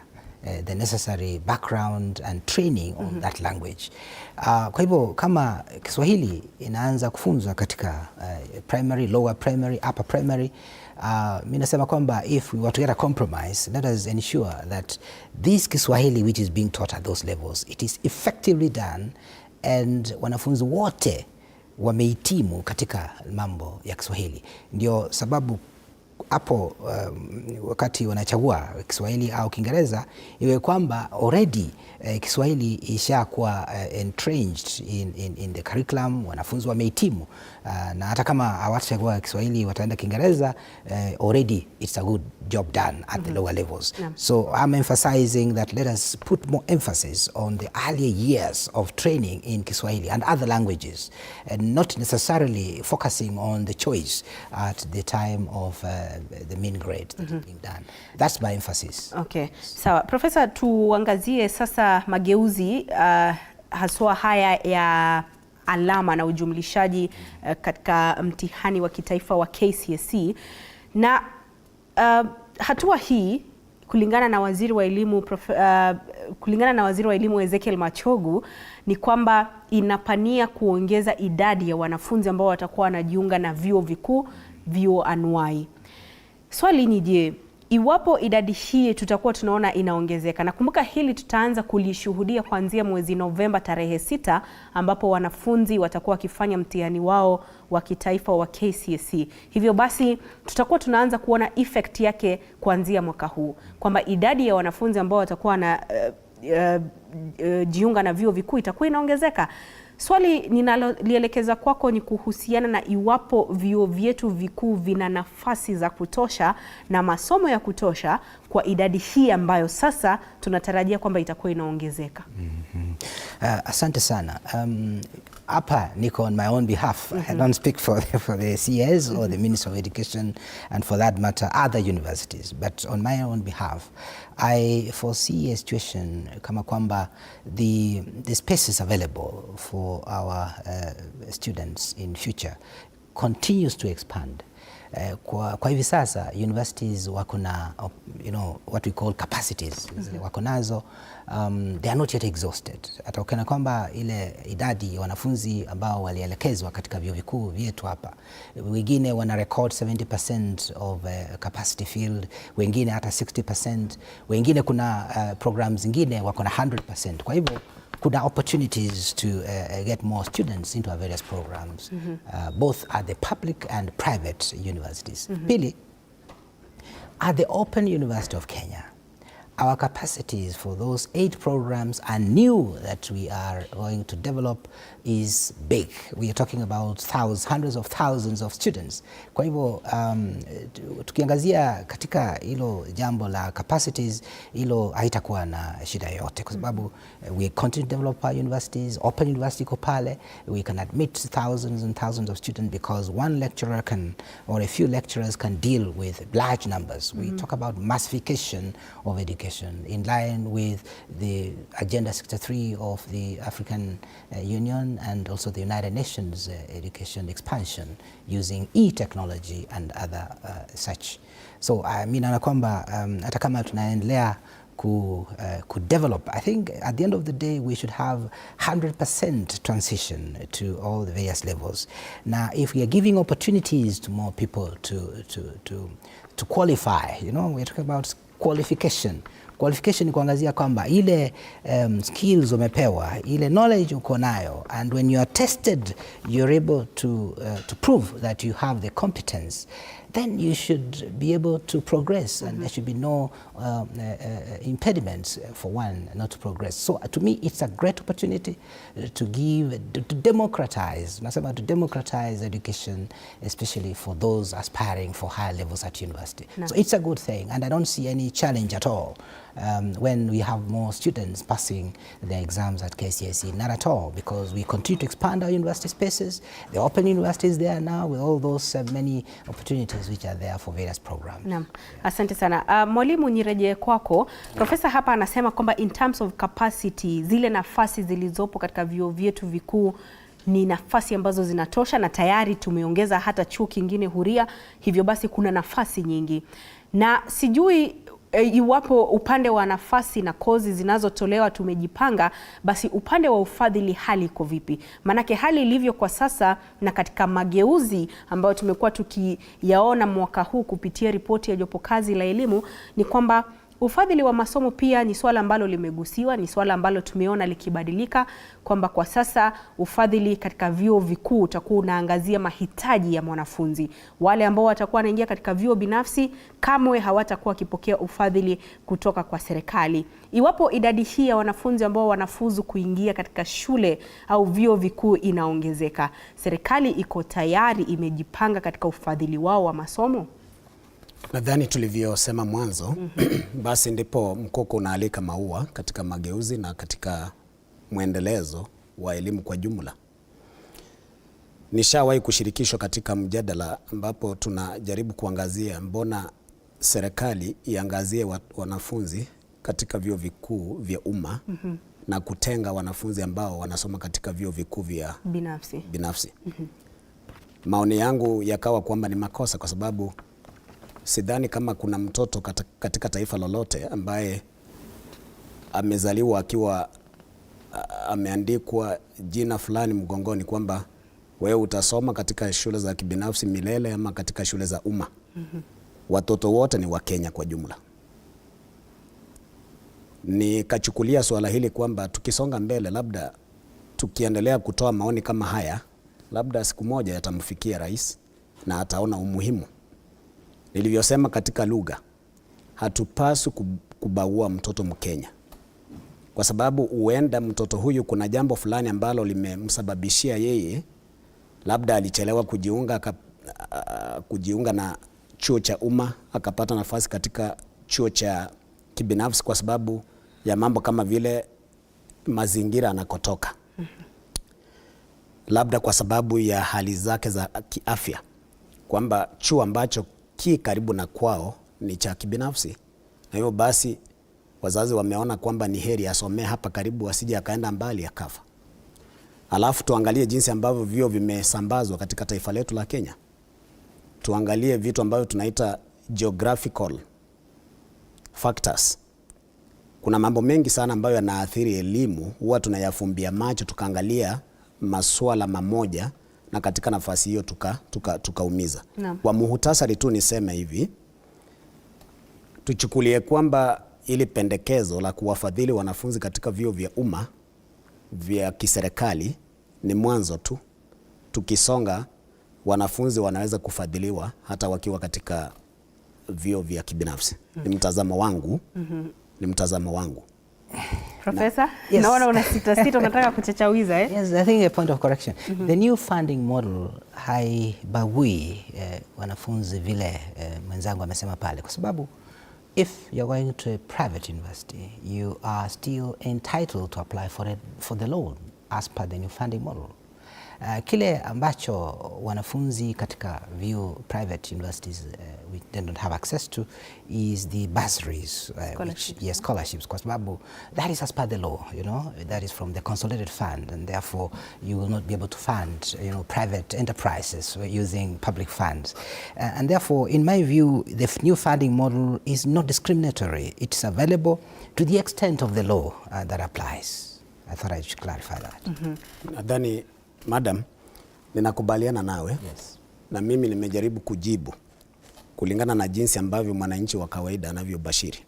the necessary background and training on that language. Kwa hivyo kama Kiswahili inaanza kufunzwa katika primary, lower primary, upper primary, mimi nasema kwamba if we were to get a compromise, let us ensure that this Kiswahili which is being taught at those levels, it is effectively done and wanafunzi wote wamehitimu katika mambo ya Kiswahili. Ndio sababu hapo wakati wanachagua Kiswahili au Kiingereza iwe kwamba already Kiswahili ishakuwa entrenched in the curriculum, wanafunzi wamehitimu, na hata kama hawatachagua Kiswahili wataenda Kiingereza, already it's a good job done at the lower levels. So I'm emphasizing that let us put more emphasis on the earlier years of training in Kiswahili and other languages, and not necessarily focusing on the choice at the time of the main grade that is being done. That's my emphasis. Okay. Sawa. Profesa, tuangazie sasa mageuzi haswa haya ya alama na ujumlishaji katika mtihani wa kitaifa wa KCSE, na hatua hii kulingana na waziri wa elimu Ezekiel Machogu ni kwamba inapania kuongeza idadi ya wanafunzi ambao watakuwa wanajiunga na vyuo vikuu, vyuo anuai. Swali ni je, iwapo idadi hii tutakuwa tunaona inaongezeka, na kumbuka hili tutaanza kulishuhudia kuanzia mwezi Novemba tarehe 6 ambapo wanafunzi watakuwa wakifanya mtihani wao wa kitaifa wa KCSE. Hivyo basi tutakuwa tunaanza kuona effect yake kuanzia mwaka huu, kwamba idadi ya wanafunzi ambao watakuwa na jiunga na vyuo vikuu itakuwa inaongezeka. Swali ninalolielekeza kwako ni kuhusiana na iwapo vyuo vyetu vikuu vina nafasi za kutosha na masomo ya kutosha kwa idadi hii ambayo sasa tunatarajia kwamba itakuwa inaongezeka. Asante sana. Hapa niko on my own behalf. I don't speak for the CS or the Minister of Education, and for that matter other universities, but on my own behalf I foresee a situation kama kwamba the spaces available for our students in future continues to expand. Kwa hivi sasa universities wako na what we call capacities, wako nazo, they are not yet exhausted. Hata ukiona kwamba ile idadi ya wanafunzi ambao walielekezwa katika vyuo vikuu vyetu hapa, wengine wana record 70% of capacity filled, wengine hata 60%, wengine kuna programs zingine wako na 100%. Kwa hivyo kuna opportunities to get more students into our various programs, both at the public and private universities. Pili, at the Open University of Kenya, our capacities for those 8 programs and new that we are going to develop is big. We are talking about hundreds of thousands of students. Kwa hivyo tukiangazia katika hilo jambo la capacities, hilo haitakuwa na shida yoyote, kwa sababu we continue to develop our universities. Open University iko pale, we can admit thousands and thousands of students because one lecturer can, or a few lecturers can deal with large numbers. We talk about massification of education in line with the Agenda 63 of the African Union and also the United Nations education expansion using e-technology and other such. So I mean, anakwamba hata kama tunaendelea ku develop, I think at the end of the day we should have 100% transition to all the various levels. Now if we are giving opportunities to more people to qualify, we're talking about qualification. Qualification ni kuangazia kwamba ile skills umepewa, ile knowledge uko nayo, and when you are tested you're able to prove that you have the competence, then you should be able to progress, and there should be no impediments for one not to progress. So to me, it's a great opportunity to democratize, to democratize education, especially for those aspiring for higher levels at university. No. So it's a good thing, and I don't see any challenge at all when we have more students passing their exams at KCSE. Not at all, because we continue to expand our university spaces. The open universities there now with all those many opportunities which are there for various programs. Naam. Asante sana. Mwalimu, nirejee kwako. Profesa hapa anasema kwamba in terms of capacity, zile nafasi zilizopo katika vyuo vyetu vikuu ni nafasi ambazo zinatosha, na tayari tumeongeza hata chuo kingine huria, hivyo basi kuna nafasi nyingi. Na sijui iwapo upande wa nafasi na kozi zinazotolewa tumejipanga, basi upande wa ufadhili hali iko vipi? Manake hali ilivyo kwa sasa na katika mageuzi ambayo tumekuwa tukiyaona mwaka huu kupitia ripoti ya jopo kazi la elimu, ni kwamba ufadhili wa masomo pia ni swala ambalo limegusiwa, ni swala ambalo tumeona likibadilika, kwamba kwa sasa ufadhili katika vyuo vikuu utakuwa unaangazia mahitaji ya mwanafunzi. Wale ambao watakuwa wanaingia katika vyuo binafsi kamwe hawatakuwa wakipokea ufadhili kutoka kwa serikali. Iwapo idadi hii ya wanafunzi ambao wanafuzu kuingia katika shule au vyuo vikuu inaongezeka, serikali iko tayari, imejipanga katika ufadhili wao wa masomo? Nadhani tulivyosema mwanzo, basi ndipo mkoko unaalika maua katika mageuzi na katika mwendelezo wa elimu kwa jumla. Nishawahi kushirikishwa katika mjadala ambapo tunajaribu kuangazia mbona serikali iangazie wanafunzi katika vyuo vikuu vya umma na kutenga wanafunzi ambao wanasoma katika vyuo vikuu vya binafsi. Maoni yangu yakawa kwamba ni makosa, kwa sababu sidhani kama kuna mtoto katika taifa lolote ambaye amezaliwa akiwa ameandikwa jina fulani mgongoni kwamba wewe utasoma katika shule za kibinafsi milele ama katika shule za umma. Watoto wote ni wa Kenya kwa jumla. Nikachukulia swala hili kwamba tukisonga mbele, labda tukiendelea kutoa maoni kama haya, labda siku moja yatamfikia rais na ataona umuhimu. Nilivyosema katika lugha, hatupaswi kubagua mtoto Mkenya, kwa sababu huenda mtoto huyu kuna jambo fulani ambalo limemsababishia yeye, labda alichelewa kujiunga na chuo cha umma, akapata nafasi katika chuo cha kibinafsi kwa sababu ya mambo kama vile mazingira anakotoka, labda kwa sababu ya hali zake za kiafya, kwamba chuo ambacho ki karibu na kwao ni cha kibinafsi, na hiyo basi wazazi wameona kwamba ni heri asomee hapa karibu, asije akaenda mbali akafa. Alafu tuangalie jinsi ambavyo vyuo vimesambazwa katika taifa letu la Kenya. Tuangalie vitu ambavyo tunaita geographical factors. Kuna mambo mengi sana ambayo yanaathiri elimu, huwa tunayafumbia macho tukaangalia masuala mamoja, na katika nafasi hiyo tukaumiza. Kwa muhtasari tu niseme hivi, tuchukulie kwamba ili pendekezo la kuwafadhili wanafunzi katika vyuo vya umma vya kiserikali ni mwanzo tu. Tukisonga, wanafunzi wanaweza kufadhiliwa hata wakiwa katika vyuo vya kibinafsi. Ni mtazamo wangu. Ni mtazamo wangu. Professor, yes. Naona una sita unataka kuchachawiza eh? Yes, I think a point of correction. The new funding model haibagui wanafunzi vile mwenzangu amesema pale, kwa sababu if you're going to a private university, you are still entitled to apply for the loan as per the new funding model. Kile ambacho wanafunzi katika vyuo private universities we don't have access to is the bursaries, scholarships, kwa sababu that is as per the law, that is from the consolidated fund, and therefore you will not be able to fund private enterprises using public funds, and therefore in my view the new funding model is not discriminatory. It's available to the extent of the law that applies. I thought I should clarify that. Nadhani Madam, ninakubaliana nawe. Yes. Na mimi nimejaribu kujibu kulingana na jinsi ambavyo mwananchi wa kawaida anavyobashiri.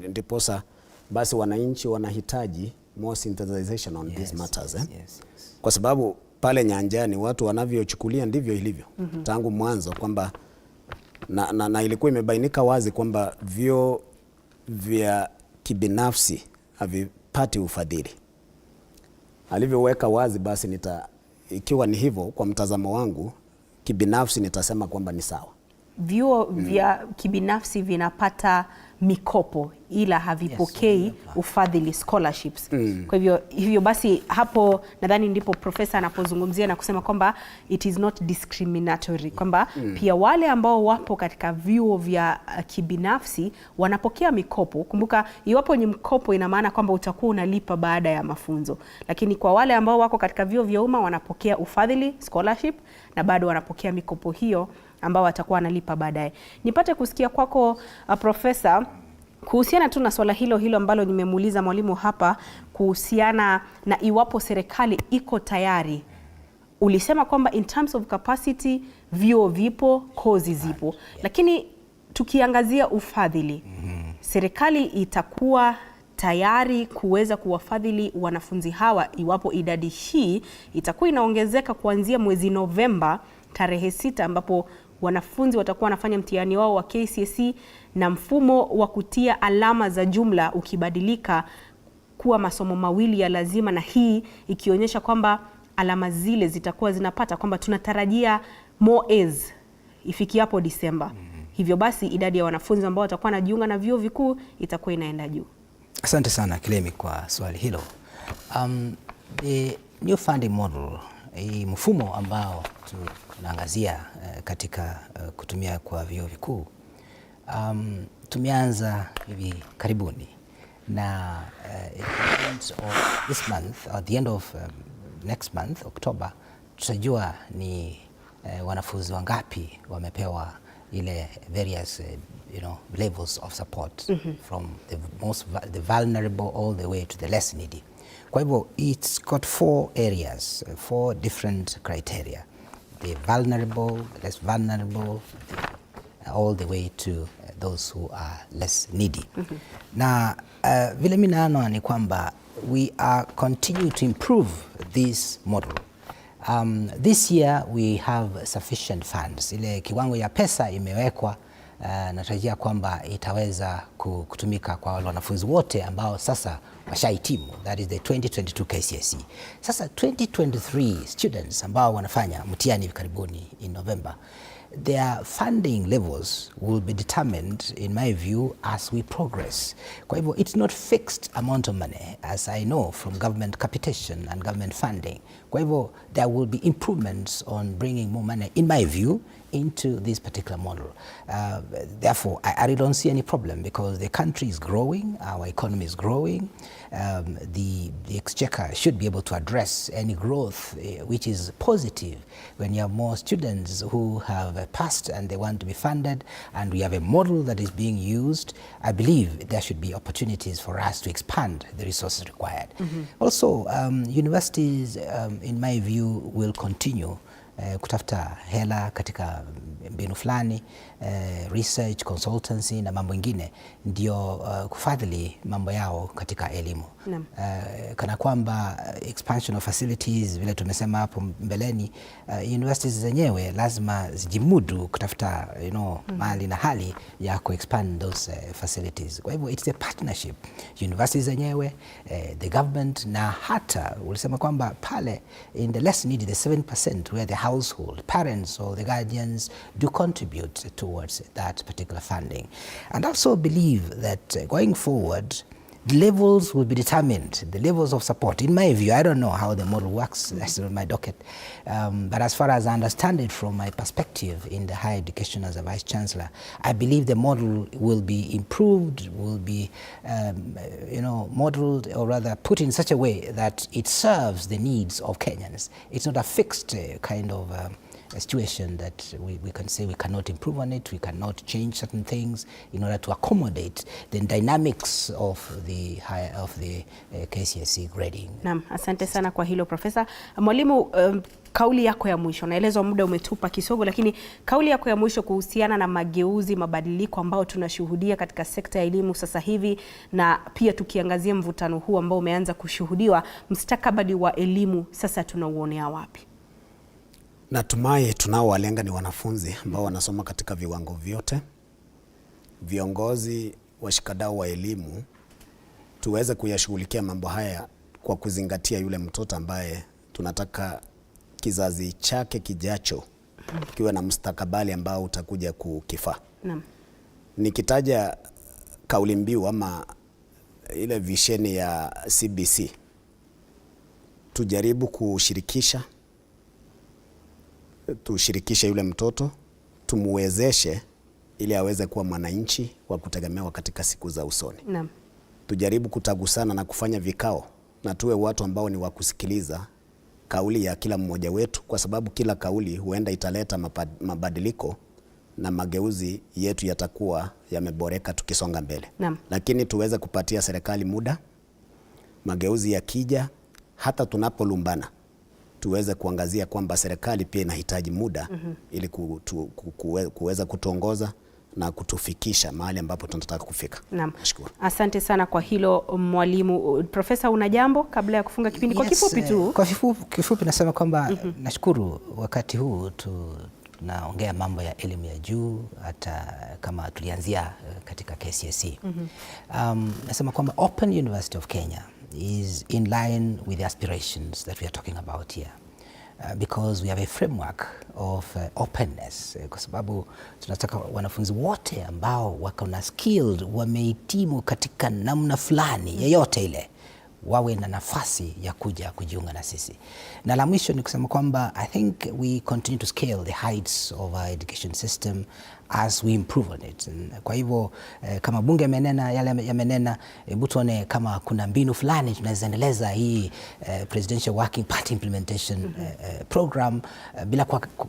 Ndiposa basi wananchi wanahitaji more sensitization on these matters. Yes. Kwa sababu pale nyanjani watu wanavyochukulia ndivyo ilivyo tangu mwanzo, kwamba na ilikuwa imebainika wazi kwamba vyuo vya kibinafsi havipati ufadhili. Alivyoweka wazi, basi ikiwa ni hivyo, kwa mtazamo wangu kibinafsi nitasema kwamba ni sawa. Vyuo vya kibinafsi vinapata mikopo ila havipokei ufadhili, scholarships. Kwa hivyo basi hapo nadhani ndipo profesa anapozungumzia na kusema kwamba it is not discriminatory, kwamba pia wale ambao wapo katika vyuo vya kibinafsi wanapokea mikopo. Kumbuka, iwapo ni mkopo ina maana kwamba utakuwa unalipa baada ya mafunzo, lakini kwa wale ambao wako katika vyuo vya umma wanapokea ufadhili, scholarship, na bado wanapokea mikopo hiyo ambao watakuwa wanalipa baadaye. Nipate kusikia kwako profesa, kuhusiana tu na swala hilo ambalo nimemuuliza mwalimu hapa, kuhusiana na iwapo serikali iko tayari. Ulisema kwamba in terms of capacity vyuo vipo, kozi zipo, lakini tukiangazia ufadhili, serikali itakuwa tayari kuweza kuwafadhili wanafunzi hawa iwapo idadi hii itakuwa inaongezeka kuanzia mwezi Novemba tarehe 6, ambapo wanafunzi watakuwa wanafanya mtihani wao wa KCSE na mfumo wa kutia alama za jumla ukibadilika kuwa masomo mawili ya lazima, na hii ikionyesha kwamba alama zile zitakuwa zinapata kwamba tunatarajia more A's ifikiapo Disemba. Hivyo basi idadi ya wanafunzi ambao watakuwa wanajiunga na vyuo vikuu itakuwa inaenda juu. Asante sana Kilemi kwa swali hilo. The new funding model, mfumo ambao tunaangazia katika kutumia kwa vyuo vikuu, tumeanza hivi karibuni, na this month, at the end of next month, October, tutajua ni wanafunzi wangapi wamepewa ile various levels of support from the vulnerable all the way to the less needy. Kwa hivyo it's got 4 areas, 4 different criteria: the vulnerable, the less vulnerable, all the way to those who are less needy. Na vile mimi naona ni kwamba we are continuing to improve this model. This year we have sufficient funds. Ile kiwango ya pesa imewekwa, natarajia kwamba itaweza kutumika kwa wale wanafunzi wote ambao sasa washahitimu, that is the 2022 KCSE. Sasa 2023 students ambao wanafanya mtihani karibuni in November, their funding levels will be determined, in my view, as we progress. Kwa hivyo it's not fixed amount of money, as I know from government capitation and government funding. Kwa hivyo there will be improvements on bringing more money, in my view, into this particular model. Therefore, I really don't see any problem, because the country is growing, our economy is growing. The exchequer should be able to address any growth which is positive when you have more students who have passed and they want to be funded, and we have a model that is being used. I believe there should be opportunities for us to expand the resources required. Also, universities, in my view, will continue kutafuta hela katika mbinu fulani, research, consultancy na mambo mengine, ndio kufadhili mambo yao katika elimu. Kana kwamba expansion of facilities, vile tumesema hapo mbeleni, universities zenyewe lazima zijimudu kutafuta mali na hali ya ku-expand those facilities. Kwa hivyo it's a partnership, universities zenyewe, the government, na hata ulisema kwamba pale in the less needy, the 7% where the household, parents or the guardians do contribute towards that particular funding. And also believe that going forward, the levels will be determined, the levels of support. In my view, I don't know how the model works, that's on my docket, but as far as I understand it from my perspective in the higher education as a Vice Chancellor, I believe the model will be improved, will be modeled, or rather put in such a way that it serves the needs of Kenyans. It's not a fixed kind of a situation that we can say we cannot improve on it, we cannot change certain things in order to accommodate the dynamics of the KCSE grading. Naam, asante sana kwa hilo Profesa. Mwalimu, kauli yako ya mwisho, naelezwa muda umetupa kisogo, lakini kauli yako ya mwisho kuhusiana na mageuzi, mabadiliko ambao tunashuhudia katika sekta ya elimu sasa hivi, na pia tukiangazia mvutano huu ambao umeanza kushuhudiwa, mustakabali wa elimu sasa tunauonea wapi? Natumai tunaowalenga ni wanafunzi ambao wanasoma katika viwango vyote. Viongozi, washikadau wa elimu, tuweze kuyashughulikia mambo haya kwa kuzingatia yule mtoto ambaye tunataka kizazi chake kijacho kiwe na mustakabali ambao utakuja kukifaa. Naam. Nikitaja kauli mbiu ama ile visheni ya CBC, tujaribu tushirikishe yule mtoto, tumuwezeshe ili aweze kuwa mwananchi wa kutegemewa katika siku za usoni. Naam. Tujaribu kutagusana na kufanya vikao na tuwe watu ambao ni wa kusikiliza kauli ya kila mmoja wetu, kwa sababu kila kauli huenda italeta mabadiliko na mageuzi yetu yatakuwa yameboreka tukisonga mbele. Naam. Lakini tuweze kupatia serikali muda, mageuzi yakija, hata tunapolumbana tuweze kuangazia kwamba serikali pia inahitaji muda ili kuweza kutuongoza na kutufikisha mahali ambapo tunataka kufika. Naam. Nashukuru. Asante sana kwa hilo mwalimu. Profesa, una jambo kabla ya kufunga kipindi? Kwa kifupi tu. Kwa kifupi nasema kwamba nashukuru wakati huu tunaongea mambo ya elimu ya juu, hata kama tulianzia katika KCSE. Nasema kwamba Open University of Kenya is in line with the aspirations that we are talking about here. Because we have a framework of openness, kwa sababu tunataka wanafunzi wote ambao wako na skilled, wamehitimu katika namna fulani yeyote ile, wawe na nafasi ya kuja kujiunga na sisi. Na la mwisho ni kusema kwamba I think we continue to scale the heights of our education system as we improve on it. Kwa hivyo kama bunge yamenena yale yamenena, hebu tuone kama kuna mbinu fulani tunaweza endeleza hii Presidential Working Party Implementation program bila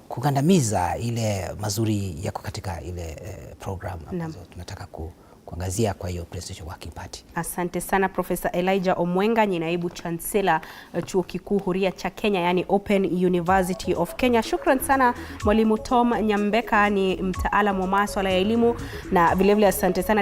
kugandamiza ile mazuri yako katika ile program ambazo tunataka kuangazia kwa hiyo Presidential Working Party. Asante sana Profesa Elijah Omwenga, ni naibu chancellor chuo kikuu huria cha Kenya, yani Open University of Kenya. Shukran sana mwalimu Tom Nyambeka, ni mtaalamu wa masuala ya elimu, na vilevile asante sana